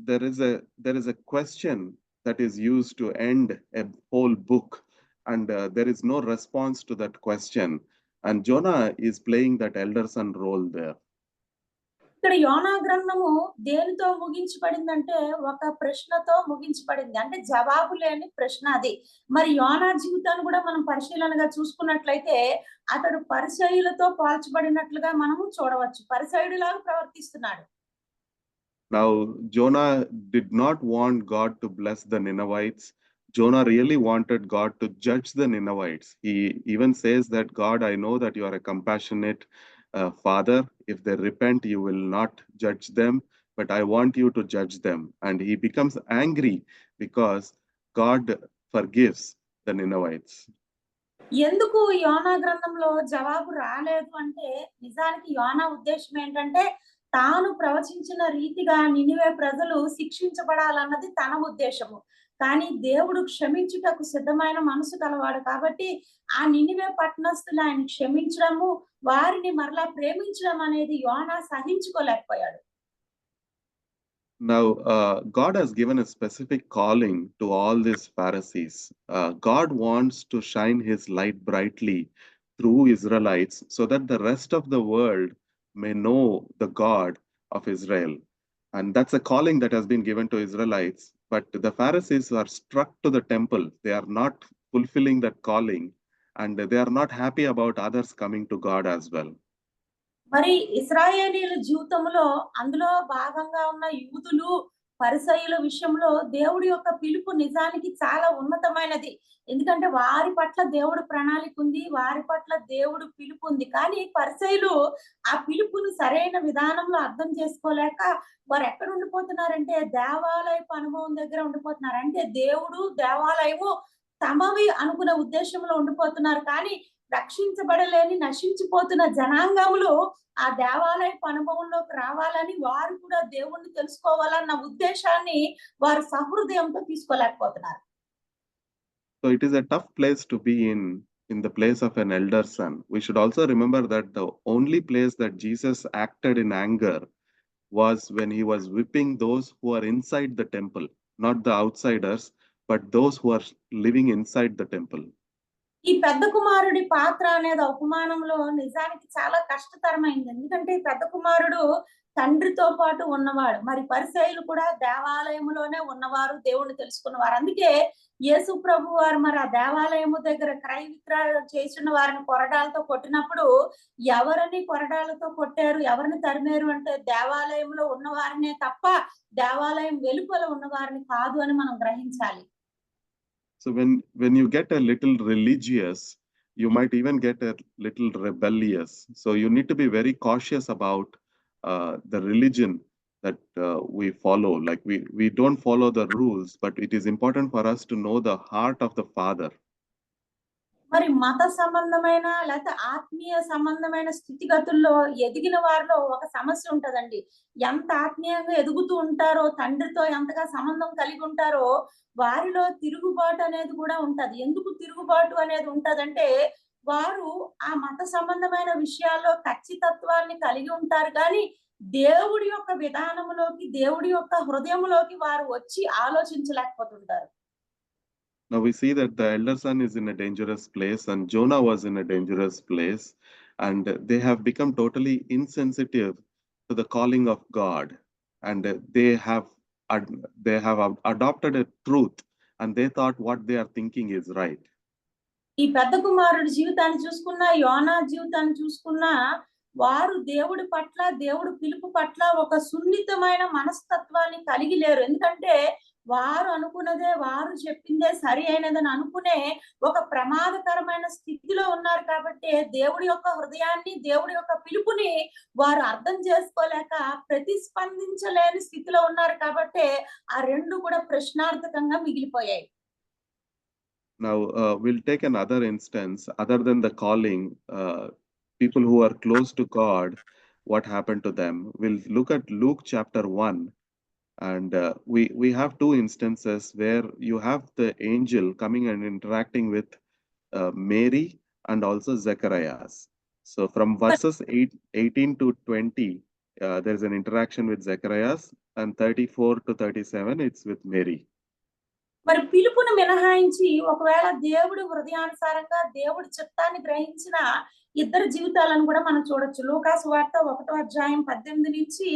S3: there is a question that is used to end a whole book, and there is no response to that question, and Jonah is playing that elder son role there.
S4: ఇక్కడ యోనా గ్రంథము దేనితో ముగించబడిందంటే ఒక ప్రశ్నతో ముగించబడింది. అంటే జవాబు లేని ప్రశ్న అది. మరి యోనా జీవితాన్ని కూడా మనం పరిశీలనగా చూసుకున్నట్లయితే అతడు పరిసయ్యులతో పోల్చబడినట్లుగా మనము చూడవచ్చు. పరిసయ్యుడిలాగా ప్రవర్తిస్తున్నాడు.
S3: Now Jonah did not want God to bless the Ninevites. Jonah really wanted God to judge the Ninevites. He even says that, God, I know that you are a compassionate Father. If they repent, you will not judge them, but I want you to judge them. And he becomes angry because God forgives the Ninevites.
S4: ఎందుకు యోనా గ్రంథంలో జవాబు రాలేదు అంటే నిజానికి యోనా ఉద్దేశం ఏంటంటే తాను ప్రవచించిన రీతిగా నినివే ప్రజలు శిక్షించబడాలన్నది తన ఉద్దేశము. కానీ దేవుడు క్షమించుటకు సిద్ధమైన మనసు కలవాడు కాబట్టి ఆ నినివే పట్టణస్థులు ఆయన క్షమించడము, వారిని మరలా ప్రేమించడం అనేది యోనా సహించుకోలేకపోయాడు.
S3: Now, God has given a specific calling to all these Pharisees. God wants to shine his light brightly through Israelites so that the rest of the world may know the God of Israel. And that's a calling that has been given to Israelites. But the Pharisees are struck to the temple. They are not fulfilling that calling, and they are not happy about others coming to God as well.
S4: మరి ఇశ్రాయేలీల జీవితంలో అందులో భాగంగా ఉన్న యూదులు పరిసయ్యుల విషయంలో దేవుడి యొక్క పిలుపు నిజానికి చాలా ఉన్నతమైనది. ఎందుకంటే వారి పట్ల దేవుడు ప్రణాళిక ఉంది, వారి పట్ల దేవుడు పిలుపు ఉంది. కానీ పరిసయ్యులు ఆ పిలుపుని సరైన విధానంలో అర్థం చేసుకోలేక వారు ఎక్కడ ఉండిపోతున్నారంటే దేవాలయపు అనుభవం దగ్గర ఉండిపోతున్నారు. అంటే దేవుడు దేవాలయము తమవి అనుకునే ఉద్దేశంలో ఉండిపోతున్నారు. కానీ రక్షించబడలేని నశించిపోతున్న జనాంగములు ఆ దేవాలయపు అనుభవంలోకి రావాలని, వారు కూడా దేవుణ్ణి తెలుసుకోవాలన్న ఉద్దేశాన్ని వారు సహృదయంతో తీసుకోలేకపోతున్నారు.
S3: So it is a tough place to be in the place of an elder son. We should also remember that the only place that Jesus acted in anger was when he was whipping those who are inside the temple, not the outsiders, but those who are living inside the temple.
S4: ఈ పెద్ద కుమారుడి పాత్ర అనేది ఉపమానంలో నిజానికి చాలా కష్టతరమైంది. ఎందుకంటే ఈ పెద్ద కుమారుడు తండ్రితో పాటు ఉన్నవాడు. మరి పరిసయ్యులు కూడా దేవాలయములోనే ఉన్నవారు, దేవుణ్ణి తెలుసుకున్నవారు. అందుకే యేసు ప్రభు వారు మరి ఆ దేవాలయము దగ్గర క్రయ విక్రయాలు చేసిన వారిని కొరడాలతో కొట్టినప్పుడు ఎవరిని కొరడాలతో కొట్టారు, ఎవరిని తరిమేరు అంటే దేవాలయంలో ఉన్నవారినే తప్ప దేవాలయం వెలుపల ఉన్నవారిని కాదు అని మనం గ్రహించాలి.
S3: So when you get a little religious, you might even get a little rebellious. So you need to be very cautious about the religion that we follow. Like we don't follow the rules, but it is important for us to know the heart of the Father.
S4: మరి మత సంబంధమైన లేకపోతే ఆత్మీయ సంబంధమైన స్థితిగతుల్లో ఎదిగిన వారిలో ఒక సమస్య ఉంటదండి. ఎంత ఆత్మీయంగా ఎదుగుతూ ఉంటారో, తండ్రితో ఎంతగా సంబంధం కలిగి ఉంటారో వారిలో తిరుగుబాటు అనేది కూడా ఉంటది. ఎందుకు తిరుగుబాటు అనేది ఉంటదంటే వారు ఆ మత సంబంధమైన విషయాల్లో ఖచ్చితత్వాన్ని కలిగి ఉంటారు, కానీ దేవుడి యొక్క విధానములోకి, దేవుడి యొక్క హృదయములోకి వారు వచ్చి ఆలోచించలేకపోతుంటారు.
S3: Now we see that the elder son is in a dangerous place, and Jonah was in a dangerous place, and they have become totally insensitive to the calling of God, and they have adopted a truth, and they thought what they are thinking is right.
S4: ఈ పెద్ద కుమారుడి జీవితాన్ని చూసుకున్నా, యోనా జీవితాన్ని చూసుకున్నా, వారు దేవుడి పట్ల, దేవుడి పిలుపు పట్ల ఒక సున్నితమైన మనస్తత్వాన్ని కలిగి లేరు. ఎందుకంటే వారు అనుకున్నదే, వారు చెప్పిందే సరి అయినదని అనుకునే ఒక ప్రమాదకరమైన స్థితిలో ఉన్నారు. కాబట్టి దేవుడి యొక్క హృదయాన్ని, దేవుడి యొక్క పిలుపుని వారు అర్థం చేసుకోలేక ప్రతిస్పందించలేని స్థితిలో ఉన్నారు. కాబట్టి ఆ రెండు కూడా ప్రశ్నార్థకంగా మిగిలిపోయాయి.
S3: Now we'll take another instance other than the calling. People who are close to God, what happened to them? We'll look at Luke chapter 1, and we have two instances where you have the angel coming and interacting with Mary and also Zacharias. So from verses 18 to 20, there's an interaction with Zacharias, and 34 to 37, it's with Mary.
S4: మరి పిలుపును మినహాయించి ఒకవేళ దేవుడి హృదయానుసారంగా దేవుడి చిత్తాన్ని గ్రహించిన ఇద్దరు జీవితాలను కూడా మనం చూడొచ్చు. లూకా సువార్త 1వ అధ్యాయం 18 నుంచి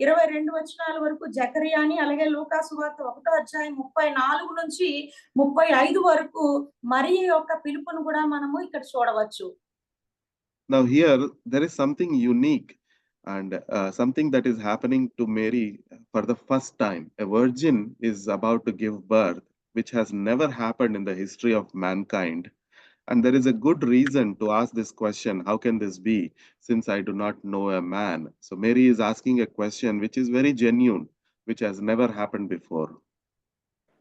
S4: 22 వచనాల వరకు జకరియాని, అలాగే లూకా సువార్త 1వ అధ్యాయం 34 నుంచి 35 వరకు మరియ యొక్క పిలుపును కూడా మనము ఇక్కడ చూడవచ్చు.
S3: Now here there is something unique and something that is happening to Mary for the first time. A virgin is about to give birth, which has never happened in the history of mankind. And there is a good reason to ask this question, how can this be, since I do not know a man? So Mary is asking a question which is very genuine, which has never happened before.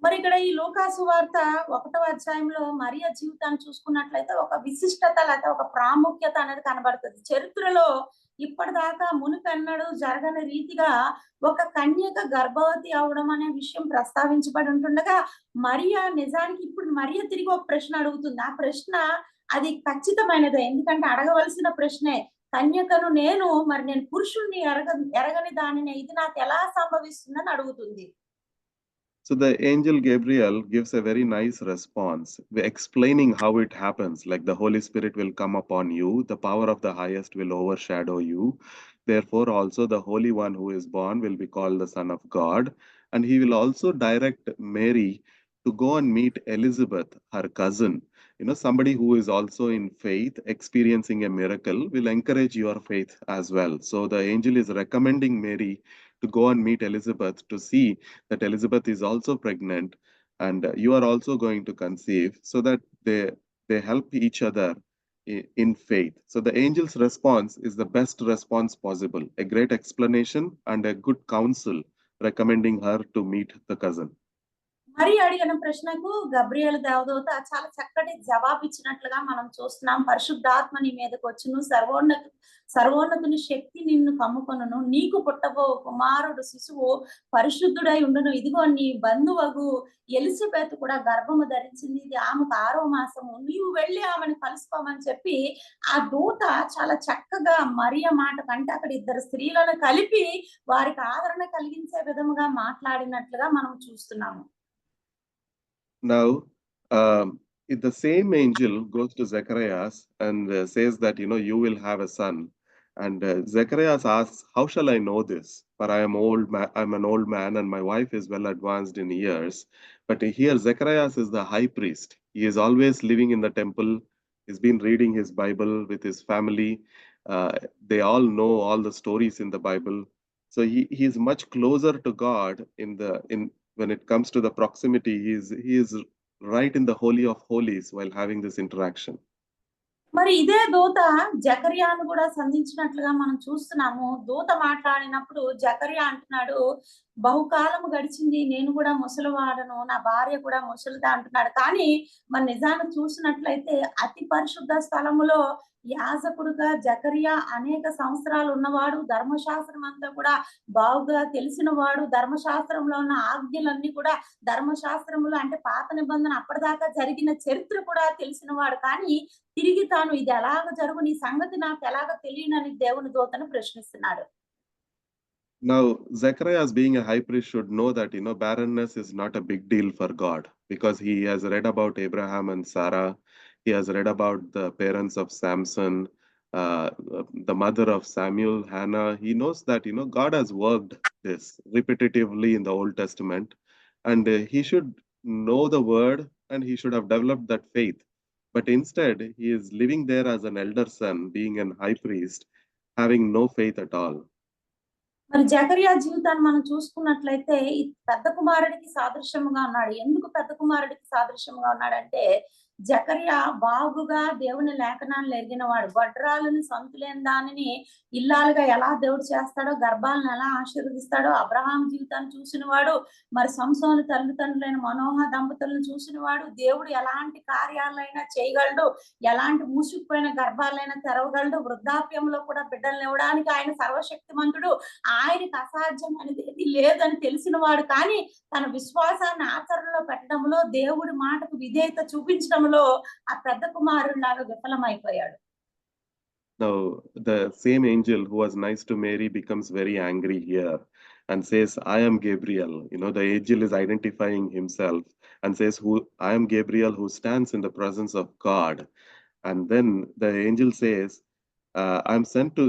S4: మరి ఇక్కడ ఈ లూకా సువార్త 1వ అధ్యాయంలో మరియ జీవితాన్ని చూసుకున్నట్లయితే ఒక విశిష్టత లేకపోతే ఒక ప్రాముఖ్యత అనేది కనబడుతుంది. చరిత్రలో ఇప్పటిదాకా మునుపెన్నడూ జరగని రీతిగా ఒక కన్యక గర్భవతి అవడం అనే విషయం ప్రస్తావించబడి ఉంటుండగా మరియ నిజానికి ఇప్పుడు మరియ తిరిగి ఒక ప్రశ్న అడుగుతుంది. ఆ ప్రశ్న అది ఖచ్చితమైనదే, ఎందుకంటే అడగవలసిన ప్రశ్నే. కన్యకను నేను మరి నేను పురుషుణ్ణి ఎరగని దానిని ఇది నాకు ఎలా సంభవిస్తుందని అడుగుతుంది.
S3: So the angel Gabriel gives a very nice response, explaining how it happens. Like the Holy Spirit will come upon you, the power of the highest will overshadow you. Therefore, also the Holy One who is born will be called the Son of God. And he will also direct Mary to go and meet Elizabeth, her cousin. Somebody who is also in faith, experiencing a miracle, will encourage your faith as well. So the angel is recommending Mary to go and meet Elizabeth to see that Elizabeth is also pregnant and you are also going to conceive, so that they help each other in faith. So the angel's response is the best response possible, a great explanation and a good counsel recommending her to meet the cousin.
S4: మరి అడిగిన ప్రశ్నకు గబ్రియేలు దేవదూత చాలా చక్కటి జవాబు ఇచ్చినట్లుగా మనం చూస్తున్నాం. పరిశుద్ధాత్మ నీ మీదకి వచ్చును, సర్వోన్నతుని శక్తి నిన్ను కమ్ముకొనును, నీకు పుట్టబో కుమారుడు శిశువు పరిశుద్ధుడై ఉండును, ఇదిగో నీ బంధువగు ఎలిజబెత్ కూడా గర్భము ధరించింది, ఇది ఆమెకు 6వ మాసము, నీవు వెళ్ళి ఆమెను కలుసుకోమని చెప్పి ఆ దూత చాలా చక్కగా మరియ మాట కంటే అక్కడ 2 స్త్రీలను కలిపి వారికి ఆదరణ కలిగించే విధముగా మాట్లాడినట్లుగా మనం చూస్తున్నాము.
S3: Now, if the same angel goes to Zacharias and says that, you will have a son. And Zacharias asks, how shall I know this? For I'm an old man and my wife is well advanced in years. But here Zacharias is the high priest. He is always living in the temple. He's been reading his Bible with his family. They all know all the stories in the Bible. So he is much closer to God when it comes to the proximity. He is right in the Holy of Holies while having this interaction.
S4: మరి ఇదే దూత జకర్యాను కూడా సంధించినట్లుగా మనం చూస్తున్నాము. దూత మాట్లాడినప్పుడు జకర్యా అంటున్నాడు, బహుకాలము గడిచింది, నేను కూడా ముసలివాడను, నా భార్య కూడా ముసలిదా అంటున్నాడు. కానీ మన నిజాన్ని చూసినట్లయితే అతి పరిశుద్ధ స్థలములో యాజకుడుగా జకర్యా అనేక సంవత్సరాలు ఉన్నవాడు, ధర్మశాస్త్రం అంతా కూడా బాగుగా తెలిసిన వాడు, ధర్మశాస్త్రంలో ఉన్న ఆజ్ఞలన్నీ కూడా ధర్మశాస్త్రములు అంటే పాత నిబంధన అప్పటిదాకా జరిగిన చరిత్ర కూడా తెలిసిన వాడు. కానీ తిరిగి తాను ఇది ఎలాగ జరుగు, నీ సంగతి నాకు ఎలాగ తెలియనని దేవుని దూతను ప్రశ్నిస్తున్నాడు.
S3: Now, Zacharias, being a high priest, should know that, barrenness is not a big deal for God, because he has read about Abraham and Sarah. He has read about the parents of Samson, the mother of Samuel, Hannah. He knows that, God has worked this repetitively in the Old Testament, and he should know the word and he should have developed that faith. But instead, he is living there as an elder son, being an high priest, having no faith at all.
S4: మరి జకర్యా జీవితాన్ని మనం చూసుకున్నట్లయితే ఈ పెద్ద కుమారుడికి సాదృశ్యముగా ఉన్నాడు. ఎందుకు పెద్ద కుమారుడికి సాదృశ్యముగా ఉన్నాడంటే, జకర్యా బాగుగా దేవుని లేఖనాలను ఎరిగిన వాడు. గొడ్రాలను సంతులేని దానిని ఇల్లాలుగా ఎలా దేవుడు చేస్తాడో, గర్భాలను ఎలా ఆశీర్వదిస్తాడో అబ్రహాం జీవితాన్ని చూసిన వాడు. మరి సంసోను తల్లిదండ్రులైన మనోహ దంపతులను చూసిన వాడు. దేవుడు ఎలాంటి కార్యాలైనా చేయగలడు, ఎలాంటి మూసుకుపోయిన గర్భాలైనా తెరవగలడు, వృద్ధాప్యంలో కూడా బిడ్డలను ఇవ్వడానికి ఆయన సర్వశక్తిమంతుడు, ఆయనకు అసాధ్యం అనేది ఏది లేదని తెలిసిన వాడు. కానీ తన విశ్వాసాన్ని ఆచరణలో పెట్టడంలో, దేవుడి మాటకు విధేయత చూపించడంలో ఆ పెద్ద కుమారుడు లాగా విఫలమైపోయాడు.
S3: Now, the same angel who was nice to Mary becomes very angry here and says, I am Gabriel. The angel is identifying himself and says, I am Gabriel who stands in the presence of God. And then the angel says, I'm sent to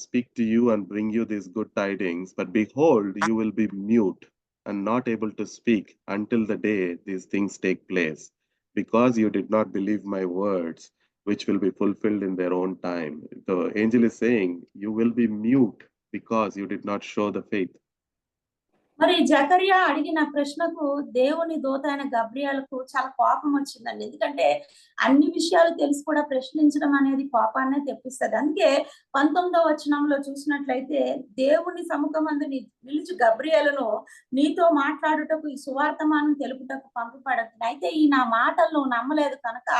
S3: speak to you and bring you these good tidings, but behold, you will be mute and not able to speak until the day these things take place, because you did not believe my words, which will be fulfilled in their own time. The angel is saying, you will be mute because you did not show the faith.
S4: మరి జకర్యా అడిగిన ప్రశ్నకు దేవుని దూత అయిన గబ్రియేలుకు చాలా కోపం వచ్చిందండి. ఎందుకంటే అన్ని విషయాలు తెలిసి కూడా ప్రశ్నించడం అనేది కోపాన్నే తెప్పిస్తుంది. అందుకే 19వ వచనంలో చూసినట్లయితే, దేవుని సముఖమందు నిలిచి గబ్రియేలును నీతో మాట్లాడుటకు ఈ సువార్తమానం తెలుపుటకు పంపబడదు. అయితే ఈ నా మాటలు నువ్వు నమ్మలేదు కనుక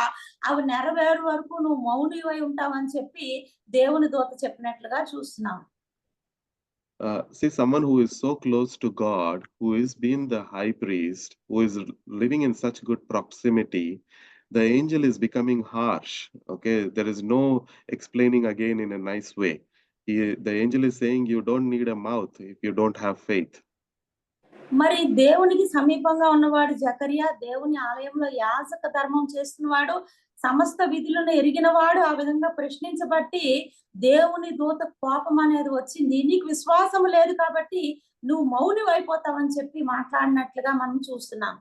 S4: అవి నెరవేరు వరకు నువ్వు మౌనివై ఉంటావని చెప్పి దేవుని దూత చెప్పినట్లుగా చూస్తున్నాం.
S3: See, someone who is so close to God, who is being the high priest, who is living in such good proximity, the angel is becoming harsh. Okay, there is no explaining again in a nice way. The angel is saying you don't need a mouth if you don't have faith.
S4: మరి దేవునికి సమీపంగా ఉన్నవాడు జకరియా, దేవుని ఆలయంలో యాజక ధర్మం చేస్తున్నవాడు, సమస్త విధులను ఎరిగినవాడు ఆ విధంగా ప్రశ్నించబట్టి దేవుని దూత కోపం అనేది వచ్చింది. నీకు విశ్వాసం లేదు కాబట్టి నువ్వు మౌనం అయిపోతావని చెప్పి మాట్లాడినట్లుగా మనం చూస్తున్నాం.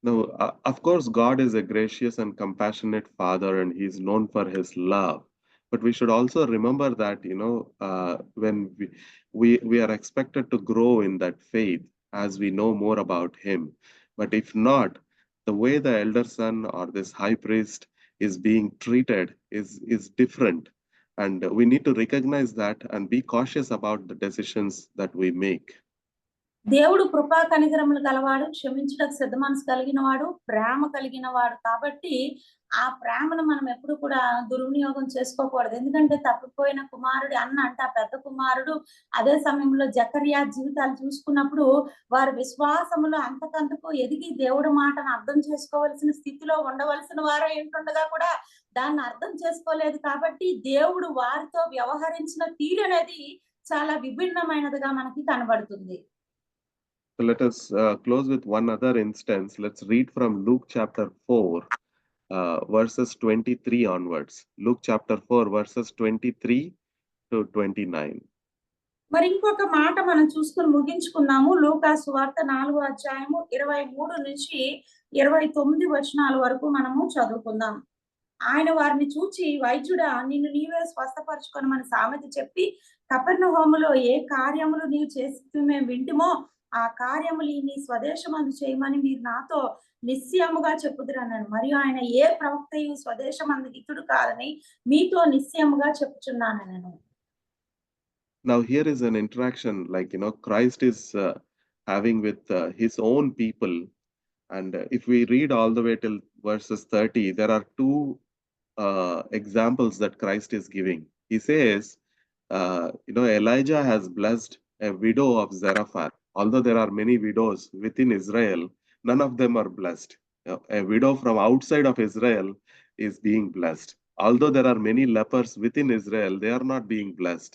S3: Now, of course, God is a gracious and compassionate Father, and He is known for His love. But we should also remember that, when we are expected to grow in that faith as we know more about Him. But if not, the way the elder son or this high priest is being treated is different. And we need to recognize that and be cautious about the decisions that we make.
S4: దేవుడు కృపా కనికరములు గలవాడు, క్షమించుటకు సిద్ధ మనసు కలిగిన వాడు, ప్రేమ కలిగిన వాడు. కాబట్టి ఆ ప్రేమను మనం ఎప్పుడు కూడా దుర్వినియోగం చేసుకోకూడదు. ఎందుకంటే తప్పిపోయిన కుమారుడి అన్న అంటే ఆ పెద్ద కుమారుడు, అదే సమయంలో జకరియా జీవితాలు చూసుకున్నప్పుడు వారి విశ్వాసములో అంతకంతకు ఎదిగి దేవుడి మాటను అర్థం చేసుకోవలసిన స్థితిలో ఉండవలసిన వారు ఏంటుండగా కూడా దాన్ని అర్థం చేసుకోలేదు. కాబట్టి దేవుడు వారితో వ్యవహరించిన తీరు అనేది చాలా విభిన్నమైనదిగా మనకి కనబడుతుంది.
S3: So let us close with one other instance. Let's read from Luke chapter 4, verses 23 onwards. Luke chapter 4, verses 23 to 29.
S4: మరి ఇంకొక మాట మనం చూసుకుని ముగించుకున్నాము. లూకా సువార్త 4వ అధ్యాయము 23 నుంచి 29 వచనాల వరకు మనము చదువుకుందాం. ఆయన వారిని చూచి, వైద్యుడా, నిన్ను నీవే స్వస్థపరచుకొనమని సామెత చెప్పి, కపెర్నహూములో ఏ కార్యములు నీవు చేసి మేము వింటిమో ఆ కార్యములు నీ స్వదేశమందు చేయమని మీరు నాతో నిశ్చయముగా చెప్పుదురన్నాను. మరియు ఆయన ఏ ప్రవక్తయు స్వదేశమందు ఇతడు కాదని మీతో నిశ్చయముగా చెప్పుచున్నానను.
S3: Now here is an interaction, like, Christ is having with his own people. And if we read all the way till verses 30, there are two examples that Christ is giving. He says, Elijah has blessed a widow of Zarephath. Although there are many widows within Israel, none of them are blessed. A widow from outside of Israel is being blessed. Although there are many lepers within Israel, they are not being blessed.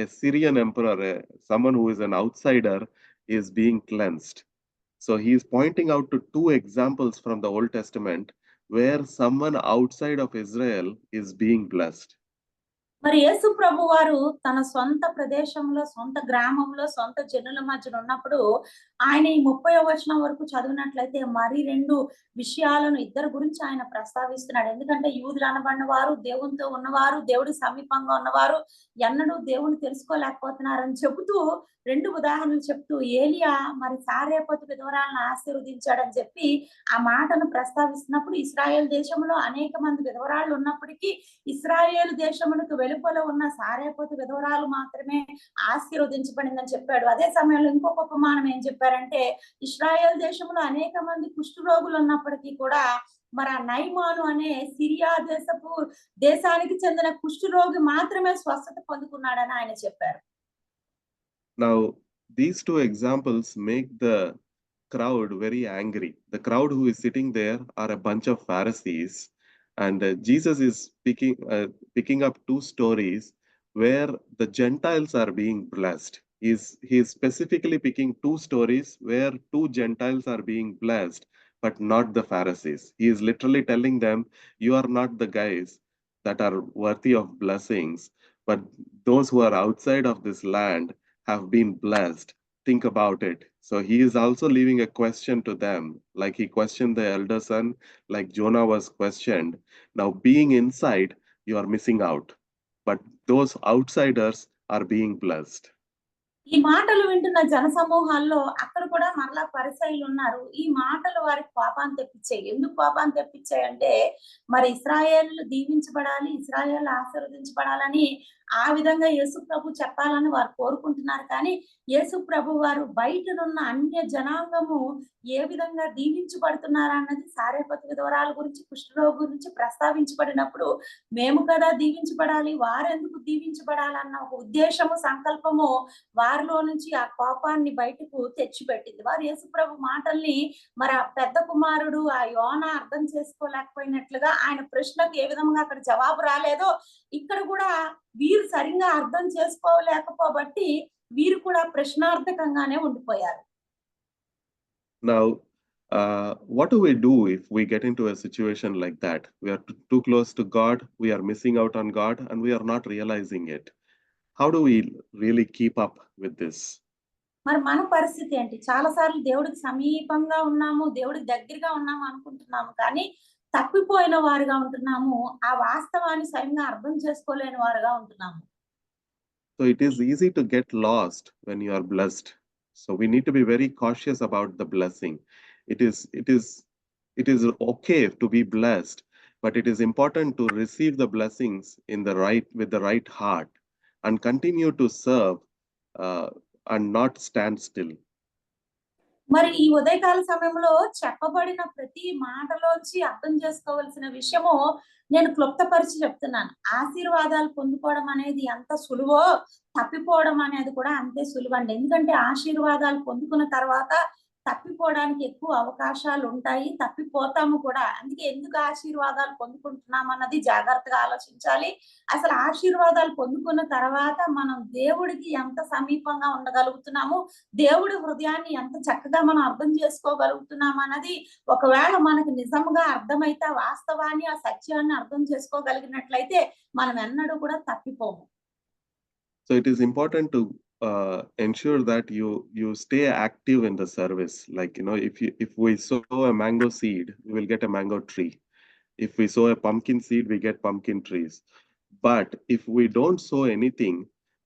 S3: A Syrian emperor, someone who is an outsider, is being cleansed. So he is pointing out to two examples from the Old Testament where someone outside of Israel is being blessed.
S4: మరి యేసు ప్రభు వారు తన సొంత ప్రదేశంలో, సొంత గ్రామంలో, సొంత జనుల మధ్యన ఉన్నప్పుడు ఆయన ఈ 30వ వచనం వరకు చదివినట్లయితే మరి రెండు విషయాలను ఇద్దరు గురించి ఆయన ప్రస్తావిస్తున్నాడు. ఎందుకంటే యూదులు అనబడిన వారు, దేవునితో ఉన్నవారు, దేవుడి సమీపంగా ఉన్నవారు ఎన్నడూ దేవుని తెలుసుకోలేకపోతున్నారని చెబుతూ రెండు ఉదాహరణలు చెప్తూ ఏలియా మరి సారేపతు విధవరాలను ఆశీర్వదించాడని చెప్పి ఆ మాటను ప్రస్తావిస్తున్నప్పుడు, ఇశ్రాయేల్ దేశంలో అనేక మంది విధవరాళ్ళు ఉన్నప్పటికీ ఇశ్రాయేల్ దేశమునకు వెలుపల ఉన్న సారేపతు విధవరాలు మాత్రమే ఆశీర్వదించబడిందని చెప్పాడు. అదే సమయంలో ఇంకొక ఉపమానం ఏం చెప్పారంటే, ఇశ్రాయేల్ దేశంలో అనేక మంది కుష్ఠరోగులు ఉన్నప్పటికీ కూడా మరి ఆ నైమాను అనే సిరియా దేశానికి చెందిన కుష్ఠరోగి మాత్రమే స్వస్థత పొందుకున్నాడని ఆయన చెప్పారు.
S3: Now, these two examples make the crowd very angry. The crowd who is sitting there are a bunch of Pharisees, and Jesus is picking up two stories where the Gentiles are being blessed. He is specifically picking two stories where two Gentiles are being blessed, but not the Pharisees. He is literally telling them, you are not the guys that are worthy of blessings, but those who are outside of this land have been blessed. Think about it. So he is also leaving a question to them, like he questioned the elder son, like Jonah was questioned. Now, being inside, you are missing out, but those outsiders are being blessed.
S4: ఈ మాటలు వింటున్న జన సమూహాల్లో అక్కడ కూడా మరలా పరిసయ్యులు ఉన్నారు. ఈ మాటలు వారికి పాపాన్ని తెప్పించాయి. ఎందుకు పాపాన్ని తెప్పించాయి అంటే, మరి ఇశ్రాయేల్ దీవించబడాలి, ఇశ్రాయేల్ ఆశీర్వదించబడాలని ఆ విధంగా యేసు ప్రభు చెప్పాలని వారు కోరుకుంటున్నారు. కానీ యేసు ప్రభు వారు బయటనున్న అన్య జనాంగము ఏ విధంగా దీవించబడుతున్నారు అన్నది సారేపతు విధవరాల గురించి, కుష్ఠరోగి గురించి ప్రస్తావించబడినప్పుడు మేము కదా దీవించబడాలి, వారెందుకు దీవించబడాలన్న ఒక ఉద్దేశము, సంకల్పము వారి వారిలో నుంచి ఆ కోపాన్ని బయటకు తెచ్చిపెట్టింది. వారు యేసుప్రభు మాటల్ని మరి ఆ పెద్ద కుమారుడు ఆ యోన అర్థం చేసుకోలేకపోయినట్లుగా ఆయన ప్రశ్నకు ఏ విధంగా అక్కడ జవాబు రాలేదో ఇక్కడ కూడా వీరు సరిగ్గా అర్థం చేసుకోలేకపోబట్టి వీరు కూడా ప్రశ్నార్థకంగానే ఉండిపోయారు.
S3: Now, what do we do if we get into a situation like that? We are too close to God, we are missing out on God, and we are not realizing it. How do we really keep up with this?
S4: మరి మన పరిస్థితి ఏంటి? చాలా సార్లు దేవుడికి సమీపంగా ఉన్నాము, దేవుడికి దగ్గరగా ఉన్నాము అనుకుంటున్నాము, కానీ తప్పిపోయిన వారుగా ఉంటున్నాము. ఆ వాస్తవాన్ని సరిగ్గా అర్థం చేసుకోలేని వారుగా ఉంటున్నాము.
S3: So it is easy to get lost when you are blessed. So we need to be very cautious about the blessing. It is okay to be blessed, but it is important to receive the blessings with the right heart and continue to serve and not stand still.
S4: మరి ఈ ఉదయకాల సమయంలో చెప్పబడిన ప్రతి మాటలోంచి అర్థం చేసుకోవాల్సిన విషయము నేను క్లుప్తపరిచి చెప్తున్నాను. ఆశీర్వాదాలు పొందుకోవడం అనేది ఎంత సులువో తప్పిపోవడం అనేది కూడా అంతే సులువండి. ఎందుకంటే ఆశీర్వాదాలు పొందుకున్న తర్వాత తప్పిపోవడానికి ఎక్కువ అవకాశాలు ఉంటాయి, తప్పిపోతాము కూడా. అందుకే ఎందుకు ఆశీర్వాదాలు పొందుకుంటున్నాం అన్నది జాగ్రత్తగా ఆలోచించాలి. అసలు ఆశీర్వాదాలు పొందుకున్న తర్వాత మనం దేవుడికి ఎంత సమీపంగా ఉండగలుగుతున్నాము, దేవుడి హృదయాన్ని ఎంత చక్కగా మనం అర్థం చేసుకోగలుగుతున్నాం అన్నది ఒకవేళ మనకు నిజంగా అర్థమైతే ఆ వాస్తవాన్ని ఆ సత్యాన్ని అర్థం చేసుకోగలిగినట్లయితే మనం ఎన్నడూ కూడా తప్పిపోము.
S3: So it is important to ensure that you stay active in the service. Like, if we sow a mango seed, we will get a mango tree. If we sow a pumpkin seed, we get pumpkin trees. But if we don't sow anything,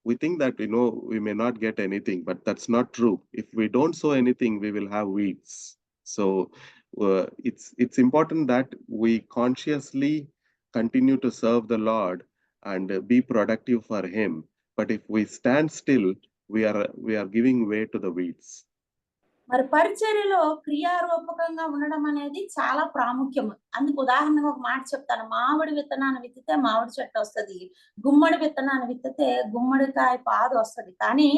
S3: we think that we may not get anything, but that's not true. If we don't sow anything, we will have weeds. So it's important that we consciously continue to serve the Lord and be productive for Him. But if we stand still, we are giving way to the weeds.
S4: మరి పరిచర్యలో క్రియారూపకంగా ఉండడం అనేది చాలా ప్రాముఖ్యం. అందుకు ఉదాహరణగా ఒక మాట చెప్తాను. మామిడి విత్తనాన్ని విత్తితే మామిడి చెట్టు వస్తది, గుమ్మడి విత్తనాన్ని విత్తితే గుమ్మడికాయ పాదు వస్తది. కానీ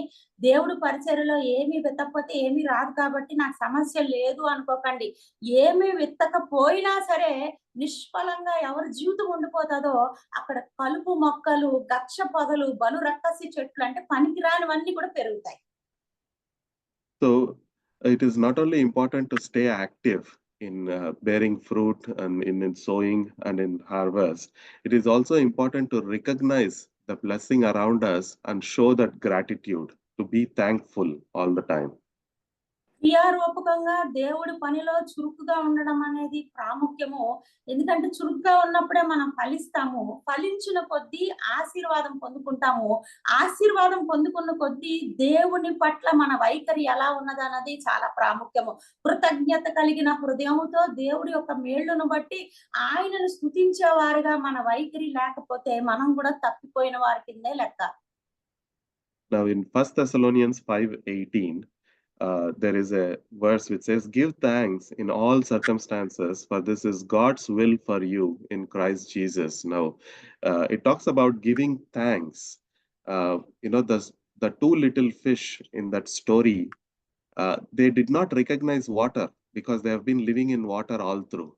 S4: దేవుడు పరిచర్యలో ఏమీ విత్తకపోతే ఏమీ రాదు కాబట్టి నాకు సమస్య లేదు అనుకోకండి. ఏమీ విత్తకపోయినా సరే నిష్ఫలంగా ఎవరి జీవితం ఉండిపోతుందో అక్కడ కలుపు మొక్కలు, గక్ష పొదలు, బలు రక్కసి చెట్లు అంటే పనికిరానివన్నీ కూడా పెరుగుతాయి.
S3: So it is not only important to stay active in bearing fruit and in sowing and in harvest, it is also important to recognize the blessing around us and show that gratitude, to be thankful all the time.
S4: క్రియారూపకంగా దేవుడి పనిలో చురుకుగా ఉండడం అనేది ప్రాముఖ్యము. ఎందుకంటే చురుకుగా ఉన్నప్పుడే మనం ఫలిస్తాము. ఫలించిన కొద్దీ ఆశీర్వాదం పొందుకుంటాము. ఆశీర్వాదం పొందుకున్న కొద్దీ దేవుని పట్ల మన వైఖరి ఎలా ఉన్నదన్నది చాలా ప్రాముఖ్యము. కృతజ్ఞత కలిగిన హృదయముతో దేవుడి యొక్క మేళ్లను బట్టి ఆయనను స్తుతించే వారుగా మన వైఖరి లేకపోతే మనం కూడా తప్పిపోయిన వారి కిందే లెక్క.
S3: Now in 1 Thessalonians 5:18, there is a verse which says, "Give thanks in all circumstances, for this is God's will for you in Christ Jesus." Now, it talks about giving thanks. The two little fish in that story, they did not recognize water because they have been living in water all through.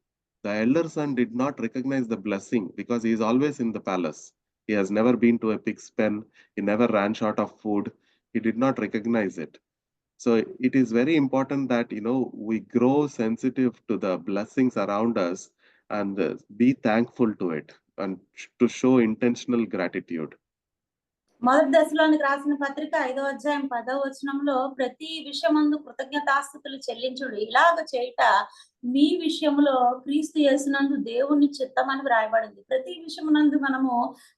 S3: The elder son did not recognize the blessing because he is always in the palace. He has never been to a pig's pen. He never ran short of food. He did not recognize it. So it is very important that, we grow sensitive to the blessings around us and be thankful to it and to show intentional gratitude.
S4: మొదటి దశలోనికి రాసిన పత్రిక 5వ అధ్యాయం 10వ వచనంలో ప్రతి విషయమందు కృతజ్ఞతాస్తుతులు చెల్లించుడు, ఇలాగ చేయుట మీ విషయంలో క్రీస్తు యేసునందు దేవుని చిత్తమని వ్రాయబడింది. ప్రతి విషయమునందు మనము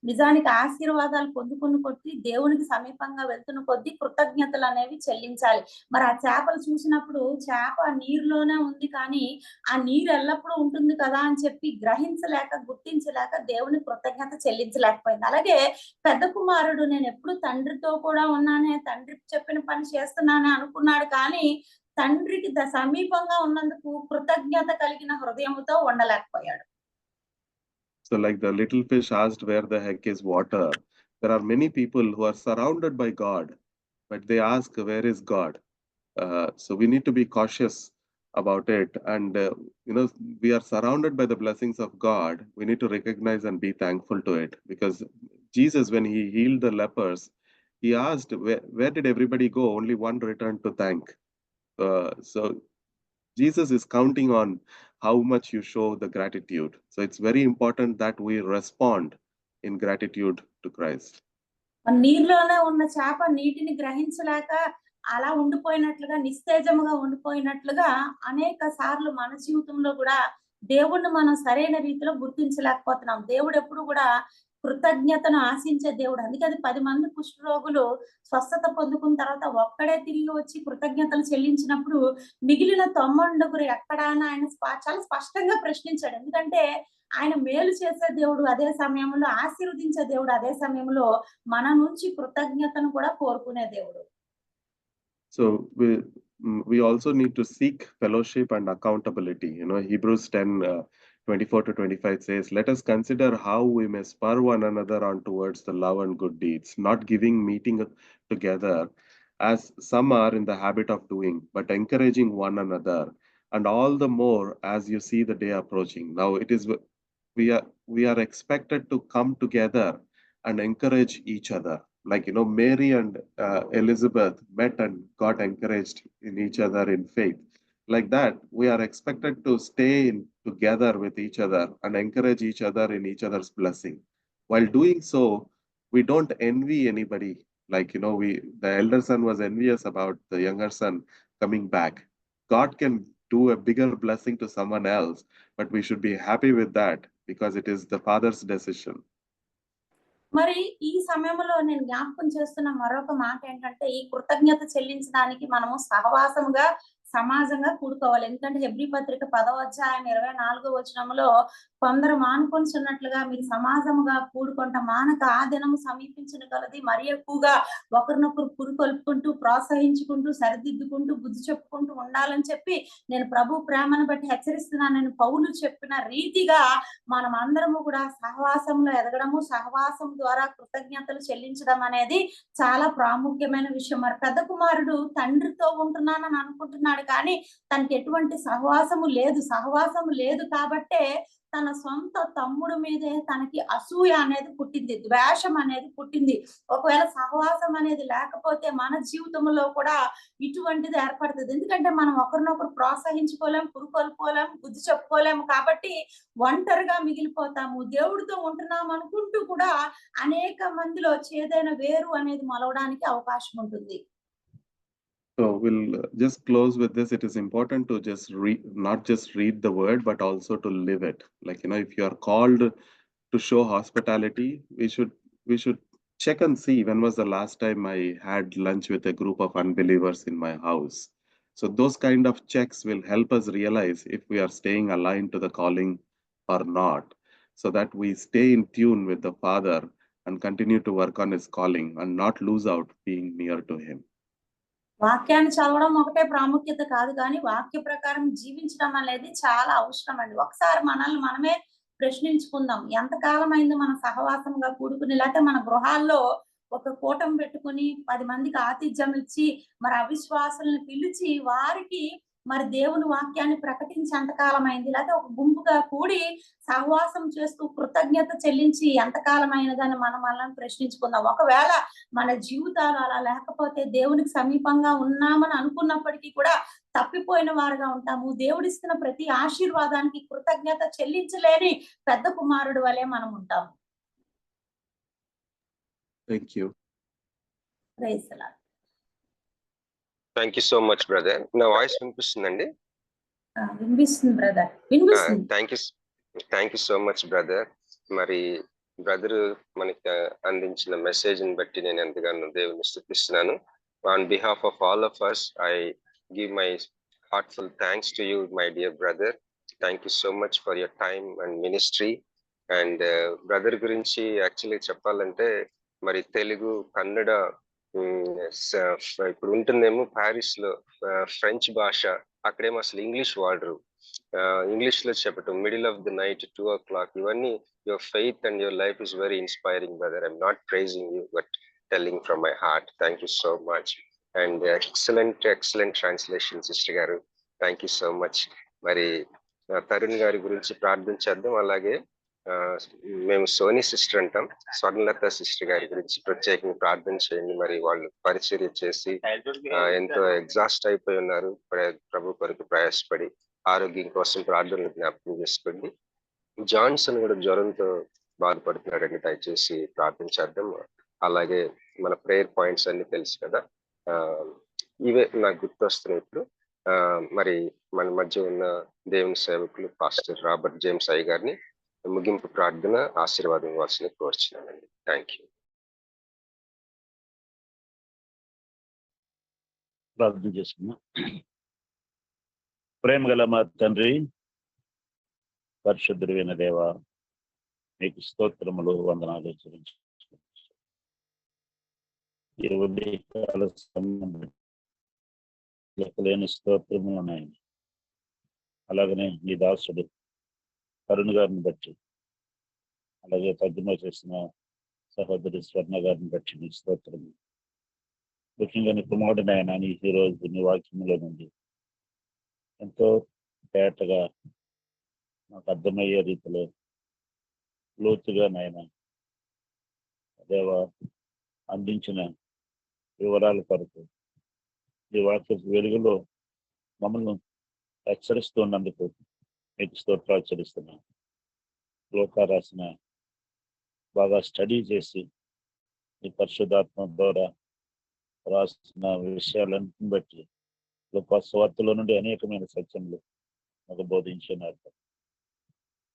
S4: నిజానికి ఆశీర్వాదాలు పొందుకున్న కొద్దీ దేవునికి సమీపంగా వెళ్తున్న కొద్దీ కృతజ్ఞతలు అనేవి చెల్లించాలి. మరి ఆ చేపలు చూసినప్పుడు చేప నీరులోనే ఉంది, కానీ ఆ నీరు ఎల్లప్పుడూ ఉంటుంది కదా అని చెప్పి గ్రహించలేక గుర్తించలేక దేవుని కృతజ్ఞత చెల్లించలేకపోయింది. అలాగే పెద్ద కుమారుడు నేను ఎప్పుడు తండ్రితో కూడా ఉన్నానే, తండ్రి చెప్పిన పని చేస్తున్నానే అనుకున్నాడు, కానీ తండ్రికి సమీపంగా ఉన్నందుకు కృతజ్ఞత కలిగిన హృదయముతో ఉండలేకపోయాడు.
S3: So like the little fish asked where the heck is water, there are many people who are surrounded by God, but they ask, where is God? So we need to be cautious about it. And, we are surrounded by the blessings of God. We need to recognize and be thankful to it, because Jesus, when he healed the lepers, he asked, where did everybody go? Only one returned to thank. So Jesus is counting on how much you show the gratitude. So it's very important that we respond in gratitude to Christ.
S4: నీరులోనే ఉన్న చేప నీటిని గ్రహించలేక అలా ఉండిపోయినట్లుగా నిస్తేజముగా ఉండిపోయినట్లుగా అనేక సార్లు మన జీవితంలో కూడా దేవుణ్ణి మనం సరైన రీతిలో గుర్తించలేకపోతున్నాం. దేవుడు ఎప్పుడు కూడా కృతజ్ఞతను ఆశించే దేవుడు. అందుకని 10 మంది కుష్ఠరోగులు స్వస్థత పొందుకున్న తర్వాత ఒక్కడే తిరిగి వచ్చి కృతజ్ఞతలు చెల్లించినప్పుడు మిగిలిన 90 ఎక్కడా అని ఆయన చాలా స్పష్టంగా ప్రశ్నించాడు. ఎందుకంటే ఆయన మేలు చేసే దేవుడు, అదే సమయంలో ఆశీర్వదించే దేవుడు, అదే సమయంలో మన నుంచి కృతజ్ఞతను కూడా కోరుకునే దేవుడు.
S3: So we also need to seek fellowship and accountability. Hebrews 10:24-25 says, let us consider how we may spur one another on towards the love and good deeds, not giving meeting together as some are in the habit of doing, but encouraging one another, and all the more as you see the day approaching. Now we are expected to come together and encourage each other. Like, Mary and Elizabeth met and got encouraged in each other in faith. Like that, we are expected to stay together with each other and encourage each other in each other's blessing. While doing so, we don't envy anybody. Like, the elder son was envious about the younger son coming back. God can do a bigger blessing to someone else, but we should be happy with that because it is the Father's decision.
S4: మరి ఈ సమయంలో నేను జ్ఞాపకం చేస్తున్న మరొక మాట ఏంటంటే, ఈ కృతజ్ఞత చెల్లించడానికి మనము సహవాసముగా సమాజంగా కూడుకోవాలి. ఎందుకంటే హెబ్రీ పత్రిక 10వ అధ్యాయం 24వ వచనంలో కొందరు మానుకొనిచున్నట్లుగా మీరు సమాజముగా కూడుకుంట మానక ఆ దినము సమీపించిన కొలది మరి ఎక్కువగా ఒకరినొకరు పురుకొల్పుకుంటూ ప్రోత్సహించుకుంటూ సరిదిద్దుకుంటూ బుద్ధి చెప్పుకుంటూ ఉండాలని చెప్పి నేను ప్రభు ప్రేమను బట్టి హెచ్చరిస్తున్నాను. నేను పౌలు చెప్పిన రీతిగా మనం అందరము కూడా సహవాసంలో ఎదగడము, సహవాసం ద్వారా కృతజ్ఞతలు చెల్లించడం అనేది చాలా ప్రాముఖ్యమైన విషయం. మరి పెద్ద కుమారుడు తండ్రితో ఉంటున్నానని అనుకుంటున్నాడు, కానీ తనకి ఎటువంటి సహవాసము లేదు కాబట్టే తన సొంత తమ్ముడు మీదే తనకి అసూయ అనేది పుట్టింది, ద్వేషం అనేది పుట్టింది. ఒకవేళ సహవాసం అనేది లేకపోతే మన జీవితంలో కూడా ఇటువంటిది ఏర్పడుతుంది. ఎందుకంటే మనం ఒకరినొకరు ప్రోత్సహించుకోలేము, పురుకొల్పుకోలేము, బుద్ధి చెప్పుకోలేము, కాబట్టి ఒంటరిగా మిగిలిపోతాము. దేవుడితో ఉంటున్నాం అనుకుంటూ కూడా అనేక మందిలో చేదైన వేరు అనేది మొలవడానికి అవకాశం ఉంటుంది.
S3: So we'll just close with this. It is important to not just read the word, but also to live it. Like, if you are called to show hospitality, we should check and see when was the last time I had lunch with a group of unbelievers in my house. So those kind of checks will help us realize if we are staying aligned to the calling or not, so that we stay in tune with the Father and continue to work on his calling and not lose out being near to him.
S4: వాక్యాన్ని చదవడం ఒకటే ప్రాముఖ్యత కాదు, కానీ వాక్య ప్రకారం జీవించడం అనేది చాలా అవసరం అండి. ఒకసారి మనల్ని మనమే ప్రశ్నించుకుందాం. ఎంతకాలం అయింది మన సహవాసంగా కూడుకుని, లేకపోతే మన గృహాల్లో ఒక కూటం పెట్టుకుని 10 మందికి ఆతిథ్యం ఇచ్చి మరి అవిశ్వాసుల్ని పిలిచి వారికి మరి దేవుని వాక్యాన్ని ప్రకటించి ఎంతకాలం అయింది, లేకపోతే ఒక గుంపుగా కూడి సహవాసం చేస్తూ కృతజ్ఞత చెల్లించి ఎంతకాలం అయినదని మనం మనల్ని ప్రశ్నించుకుందాం. ఒకవేళ మన జీవితాలు అలా లేకపోతే దేవునికి సమీపంగా ఉన్నామని అనుకున్నప్పటికీ కూడా తప్పిపోయిన వారుగా ఉంటాము. దేవుడిస్తున్న ప్రతి ఆశీర్వాదానికి కృతజ్ఞత చెల్లించలేని పెద్ద కుమారుడు వలె మనం ఉంటాము.
S3: Thank you.
S4: Praise the Lord.
S5: Thank you so much brother. నా వాయిస్ వినిపిస్తుందండి?
S4: వినిపిస్తుంది బ్రదర్, వినిపిస్తుంది.
S5: Thank you so much brother. మరి బ్రదర్ మనకి అందించిన మెసేజ్ ని బట్టి నేను ఎంతగానో దేవుని స్తుతిస్తున్నాను. On behalf of all of us, I give my heartful thanks to you, my dear brother. Thank you so much for your time and ministry. And brother గురించి యాక్చువల్లీ చెప్పాలంటే మరి తెలుగు, కన్నడ, ఇప్పుడు ఉంటుందేమో ప్యారిస్ లో ఫ్రెంచ్ భాష, అక్కడేమో అసలు ఇంగ్లీష్ వాడరు. ఇంగ్లీష్ లో చెప్పటం, middle of the night 2 o'clock, ఇవన్నీ your faith and your life is very inspiring brother. I'm not praising you, but telling from my heart. Thank you so much. And excellent translation, sister garu. Thank you so much. మరి తరుణ్ గారి గురించి ప్రార్థించేద్దాం. అలాగే మేము Sony sister అంటాం, Swarnalatha sister గారి గురించి ప్రత్యేకంగా ప్రార్థన చేయండి. మరి వాళ్ళు పరిచర్య చేసి ఎంతో ఎగ్జాస్ట్ అయిపోయి ఉన్నారు. ప్రభు కొరకు ప్రయాసపడి ఆరోగ్యం కోసం ప్రార్థనలు జ్ఞాపకం చేసుకోండి. జాన్సన్ కూడా జ్వరంతో బాధపడుతున్నాడండి. దయచేసి ప్రార్థించేద్దాం. అలాగే మన ప్రేయర్ పాయింట్స్ అన్ని తెలుసు కదా, ఇవే నాకు గుర్తొస్తున్నాయి ఇప్పుడు. మరి మన మధ్య ఉన్న దేవుని సేవకులు పాస్టర్ రాబర్ట్ జేమ్స్ అయ్య గారిని ముగింపు ప్రార్థన ఆశీర్వాదం ఇవ్వాల్సిన కోరుచున్నానండి. Thank you.
S6: ప్రార్థన చేసుకున్నాం. ప్రేమ గల మా తండ్రి, పరిశుద్ధుడైన దేవ, మీకు స్తోత్రములు, వందనాలు చెల్లించు. లెక్కలేని స్తోత్రములు ఉన్నాయి. అలాగనే మీ దాసుడు తరుణ్ గారిని బట్టి, అలాగే తర్జుమా చేసిన సహోదరి స్వర్ణ గారిని బట్టి మీ స్తోత్రము. ముఖ్యంగా నీ కుమారుడు ఆయన ఈ రోజు నీ వాక్యంలో నుండి ఎంతో తేటగా నాకు అర్థమయ్యే రీతిలో లోతుగా నాయన దేవ అందించిన వివరాల కొరకు ఈ వాక్య వెలుగులో మమ్మల్ని హెచ్చరిస్తున్నందుకు మీకు స్తోత్రాలు చెల్లిస్తున్నాను. లోకా రాసిన బాగా స్టడీ చేసి ఈ పరిశుద్ధాత్మ ద్వారా రాసిన విషయాలన్నింటిని బట్టి లోక స్వార్థలో నుండి అనేకమైన సత్యములు మాకు బోధించినారు.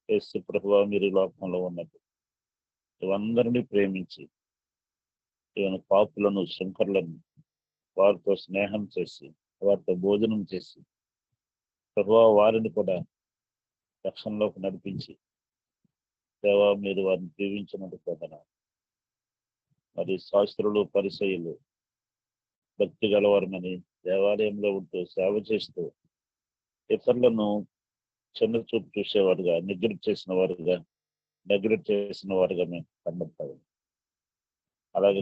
S6: యేసు ప్రభువా, మీరు లోకంలో ఉన్నప్పుడు ఇవందరినీ ప్రేమించి ఈయన పాపులను, శంకరులను వారితో స్నేహం చేసి వారితో భోజనం చేసి ప్రభువా వారిని కూడా రక్షణలోకి నడిపించి దేవా మీరు వారిని దీవించినందుకు పొందనాలు. మరి శాస్త్రులు, పరిసయ్యులు భక్తి గలవారమని దేవాలయంలో ఉంటూ సేవ చేస్తూ ఇతరులను చిన్న చూపు చూసేవారుగా, నెగ్లెక్ట్ చేసిన వారుగా మేము కనబడతాము. అలాగే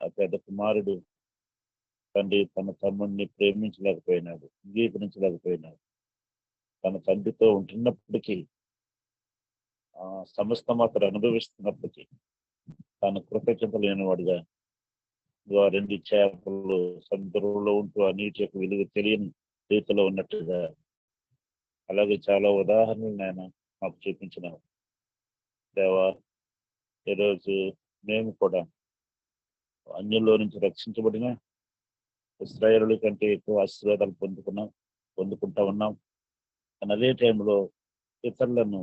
S6: ఆ పెద్ద కుమారుడు తండ్రి తన తమ్ముడిని ప్రేమించలేకపోయినాడు, అంగీకరించలేకపోయినాడు. తన తండ్రితో ఉంటున్నప్పటికీ సమస్తం అతడు అనుభవిస్తున్నప్పటికీ తాను కృతజ్ఞత లేనివాడుగా రెండు చేపలు సముద్రంలో ఉంటూ ఆ నీటి యొక్క విలువ తెలియని రీతిలో ఉన్నట్టుగా, అలాగే చాలా ఉదాహరణలు ఆయన మాకు చూపించినారు. దేవా, ఈరోజు మేము కూడా అన్యుల్లో నుంచి రక్షించబడిన ఇశ్రాయేలు కంటే ఎక్కువ ఆశీర్వాదాలు పొందుకుంటా ఉన్నాం. కానీ అదే టైంలో ఇతరులను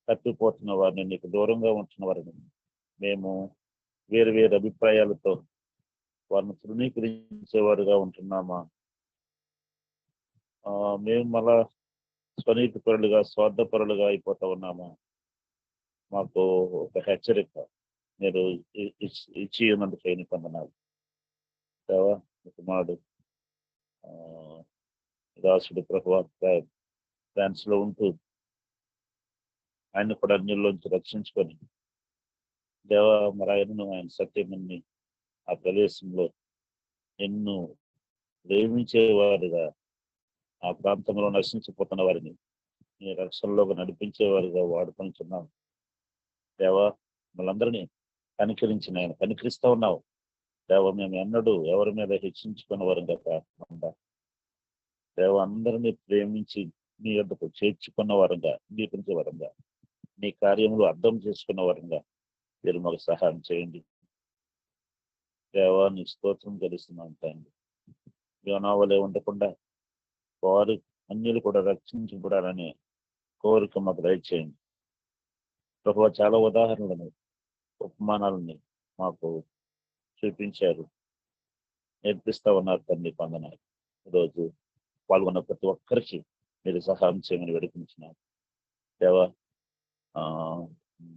S6: తప్పిపోతున్న వారిని, నీకు దూరంగా ఉంటున్న వారిని మేము వేరు వేరు అభిప్రాయాలతో వారిని తృణీకరించేవారుగా ఉంటున్నామా? మేము మళ్ళా స్వనీతి పరులుగా, స్వార్థపరులుగా అయిపోతా ఉన్నామా? మాకు ఒక హెచ్చరిక మీరు ఇచ్చి ఉన్నందుకు అయిన పొందనాలు. దేవా, కుమారుడు దాసుడు ప్రభువా ఫ్రాన్స్ లో ఉంటూ ఆయన కూడా అన్యుల్లోంచి రక్షించుకొని దేవా మరి ఆయన సత్యముని ఆ ప్రదేశంలో ఎన్నో ప్రేమించేవారుగా, ఆ ప్రాంతంలో నశించిపోతున్న వారిని నీ రక్షణలోకి నడిపించేవారుగా వాడుకుంటున్నాం. దేవా, మనందరినీ కనికరించిన ఆయన కనికరిస్తూ ఉన్నావు. దేవ, మేము ఎన్నడూ ఎవరి మీద హెచ్చించుకున్న వారంగా కాకుండా దేవ అందరినీ ప్రేమించి నీ యొద్దకు చేర్చుకున్న వారంగా, అంగీకరించే వారంగా, నీ కార్యములు అర్థం చేసుకున్న వారంగా మీరు మాకు సహాయం చేయండి. దేవా, నీ స్తోత్రం తెలుస్తున్నాం తండ్రి. యోనావలే ఉండకుండా వారు అన్యులు కూడా రక్షించబడాలనే కోరిక మాకు దయచేయండి. ప్రభువా, చాలా ఉదాహరణలను, ఉపమానాలని మాకు చూపించారు, నేర్పిస్తా ఉన్నారు తండ్రి. పొందనాలు. ఈరోజు పాల్గొన్న ప్రతి ఒక్కరికి మీరు సహాయం చేయమని వేడుకుంటున్నారు. దేవా,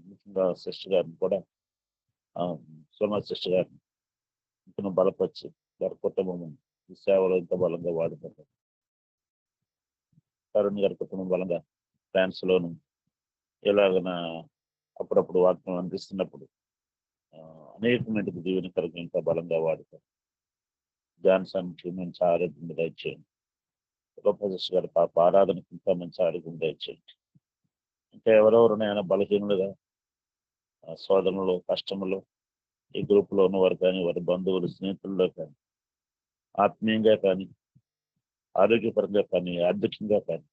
S6: ముఖ్యంగా సిస్టర్ గారిని కూడా, సోమా సిస్టర్ గారిని ఇంకను బలపరిచి వారి కుటుంబం ఈ సేవలో ఇంత బలంగా వాడుకుంటారు. తరుణ్ గారి కుటుంబం బలంగా ఫ్రాన్స్ లోను ఎలాగన అప్పుడప్పుడు వాక్యం అందిస్తున్నప్పుడు అనేకమైన దీవెనకరంగా ఇంకా బలంగా వాడుతాం. జాన్సన్కి మంచి ఆరోగ్యం దయచేయండి. రూపశిష్య గారి పాప ఆరాధనకి ఇంకా మంచి ఆరోగ్యం దయచేయండి. ఇంకా ఎవరెవరున్నాయన బలహీనులుగా శోధనలు, కష్టములు ఈ గ్రూప్ లో ఉన్నవారు కానీ, వారి బంధువులు, స్నేహితుల్లో కానీ, ఆత్మీయంగా కానీ, ఆరోగ్యపరంగా కానీ, ఆర్థికంగా కానీ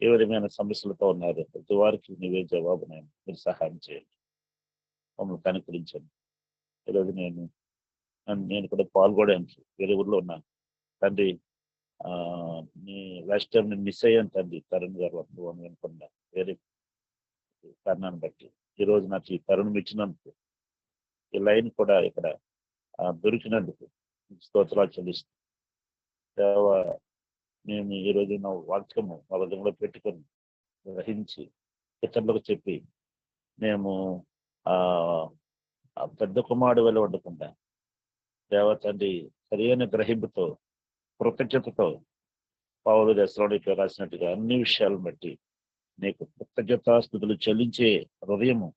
S6: ఏ విధమైన సమస్యలతో ఉన్నారు, ప్రతి వారికి నీవే జవాబు మీరు సహాయం చేయండి, మమ్మల్ని కనుకరించండి. ఈరోజు నేను కూడా పాల్గొడాను, వేరే ఊర్లో ఉన్నాను తండ్రి. నీ లాస్ట్ టైం నేను మిస్ అయ్యాను తండ్రి, తరుణ్ గారు వస్తున్నాను అనుకున్నా, వేరే కారణాన్ని బట్టి ఈరోజు నాకు ఈ తరుణం ఇచ్చినందుకు, ఈ లైన్ కూడా ఇక్కడ దొరికినందుకు స్తోత్రాలు చెల్లిస్తాం. మేము ఈరోజు నా వాక్యము మా హృదయంలో పెట్టుకొని గ్రహించి ఇతరులకు చెప్పి మేము పెద్ద కుమారుడు వెళ్ళి వండుకుంటా తండ్రి సరైన గ్రహింపుతో, కృతజ్ఞతతో పౌలు దశలోనికి రాసినట్టుగా అన్ని విషయాలను బట్టి నీకు కృతజ్ఞతాస్తుతులు చెల్లించే హృదయము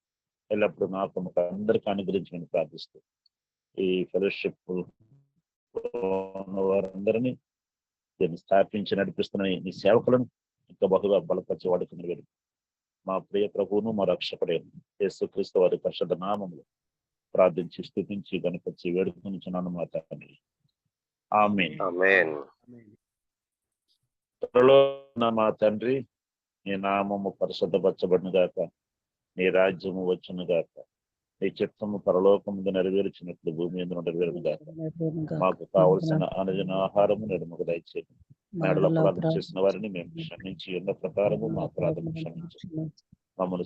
S6: ఎల్లప్పుడూ నాకు అందరికీ అనుగ్రహించమని ప్రార్థిస్తూ ఈ ఫెలోషిప్ వారందరినీ దీన్ని స్థాపించి నడిపిస్తున్న నీ సేవకులను ఇంకా బహుగా బలపరిచి వాడుకుని వెళ్ళి మా ప్రియ ప్రభువును మా రక్షకుడైన యేసుక్రీస్తు వారి పరిశుద్ధ నామములో ప్రార్థించి స్తుతించి గణపతి వేడుకొనిచున్నాను మా తండ్రి. ఆమేన్. త్వరలో మా తండ్రి, నీ నామము పరిశుద్ధపరచబడును గాక, నీ రాజ్యము వచ్చును గాక, నీ చిత్తము పరలోకము నెరవేర్చినట్లు భూమి మీద నెరవేరును గాక. మాకు కావలసిన అనుదిన ఆహారము నడుముకు దయచేయండి. మేడల అపరాధం చేసిన వారిని మేము క్షమించి ఉన్న ప్రకారము మా అపరాధం క్షమించండి. మమ్మల్ని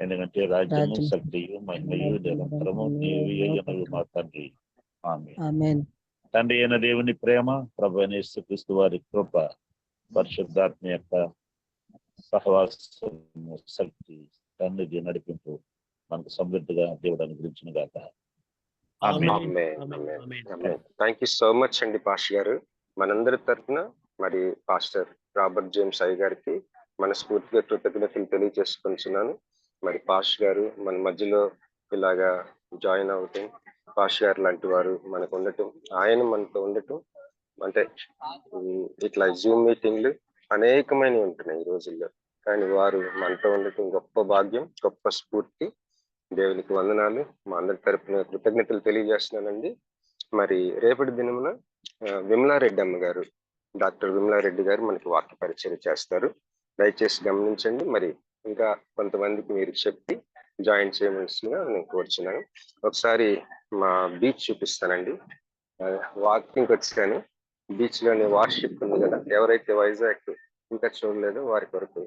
S6: ఎందుకంటే రాజ్యము, శక్తియు, మహిమయు నిరంతరము నీవు మా తండ్రి. ఆమేన్. తండ్రి అయిన దేవుని ప్రేమ, ప్రభు అయిన యేసుక్రీస్తు వారి కృప, పరిశుద్ధాత్మ యొక్క సహవాసము, శక్తి, తండ్రి నడిపింపు మనకు సమృద్ధిగా దేవుడు అనుగ్రహించిన గాక.
S5: థ్యాంక్ యూ సో మచ్ అండి పాస్టర్ గారు. మనందరి తరఫున మరి పాస్టర్ రాబర్ట్ జేమ్స్ అయ్య గారికి మనస్ఫూర్తిగా కృతజ్ఞతలు తెలియజేసుకుంటున్నాను. మరి పాస్టర్ గారు మన మధ్యలో ఇలాగా జాయిన్ అవటం, పాస్టర్ గారు లాంటి వారు మనకు ఉండటం, ఆయన మనతో ఉండటం, అంటే ఇట్లా జూమ్ మీటింగ్లు అనేకమైనవి ఉంటున్నాయి ఈ రోజుల్లో, కానీ వారు మనతో ఉండటం గొప్ప భాగ్యం, గొప్ప స్ఫూర్తి. దేవునికి వందనాలు. మా అందరి తరపున కృతజ్ఞతలు తెలియజేస్తున్నానండి. మరి రేపటి దినమున విమలారెడ్డి అమ్మ గారు, డాక్టర్ విమలారెడ్డి గారు మనకి వాక్య పరిచయం చేస్తారు. దయచేసి గమనించండి. మరి ఇంకా కొంతమందికి మీరు చెప్పి జాయిన్ చేయవలసిందిగా నేను కోరుచున్నాను. ఒకసారి మా బీచ్ చూపిస్తానండి. వాకింగ్కి వచ్చాను. బీచ్ లోని వార్షిప్ ఉంది కదా, ఎవరైతే వైజాగ్ ఇంకా చూడలేదో వారి కొరకు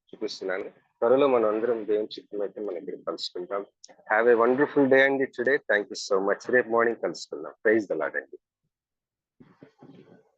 S5: చూపిస్తున్నాను. త్వరలో మనం అందరం దేవుని చిత్తం అయితే మనం ఇక్కడ కలుసుకుంటాం. హ్యావ్ ఏ వండర్ఫుల్ డే అండి today. Thank you so much. రేపు మార్నింగ్ కలుసుకుందాం. ప్రైజ్ ద లార్డ్ అండి.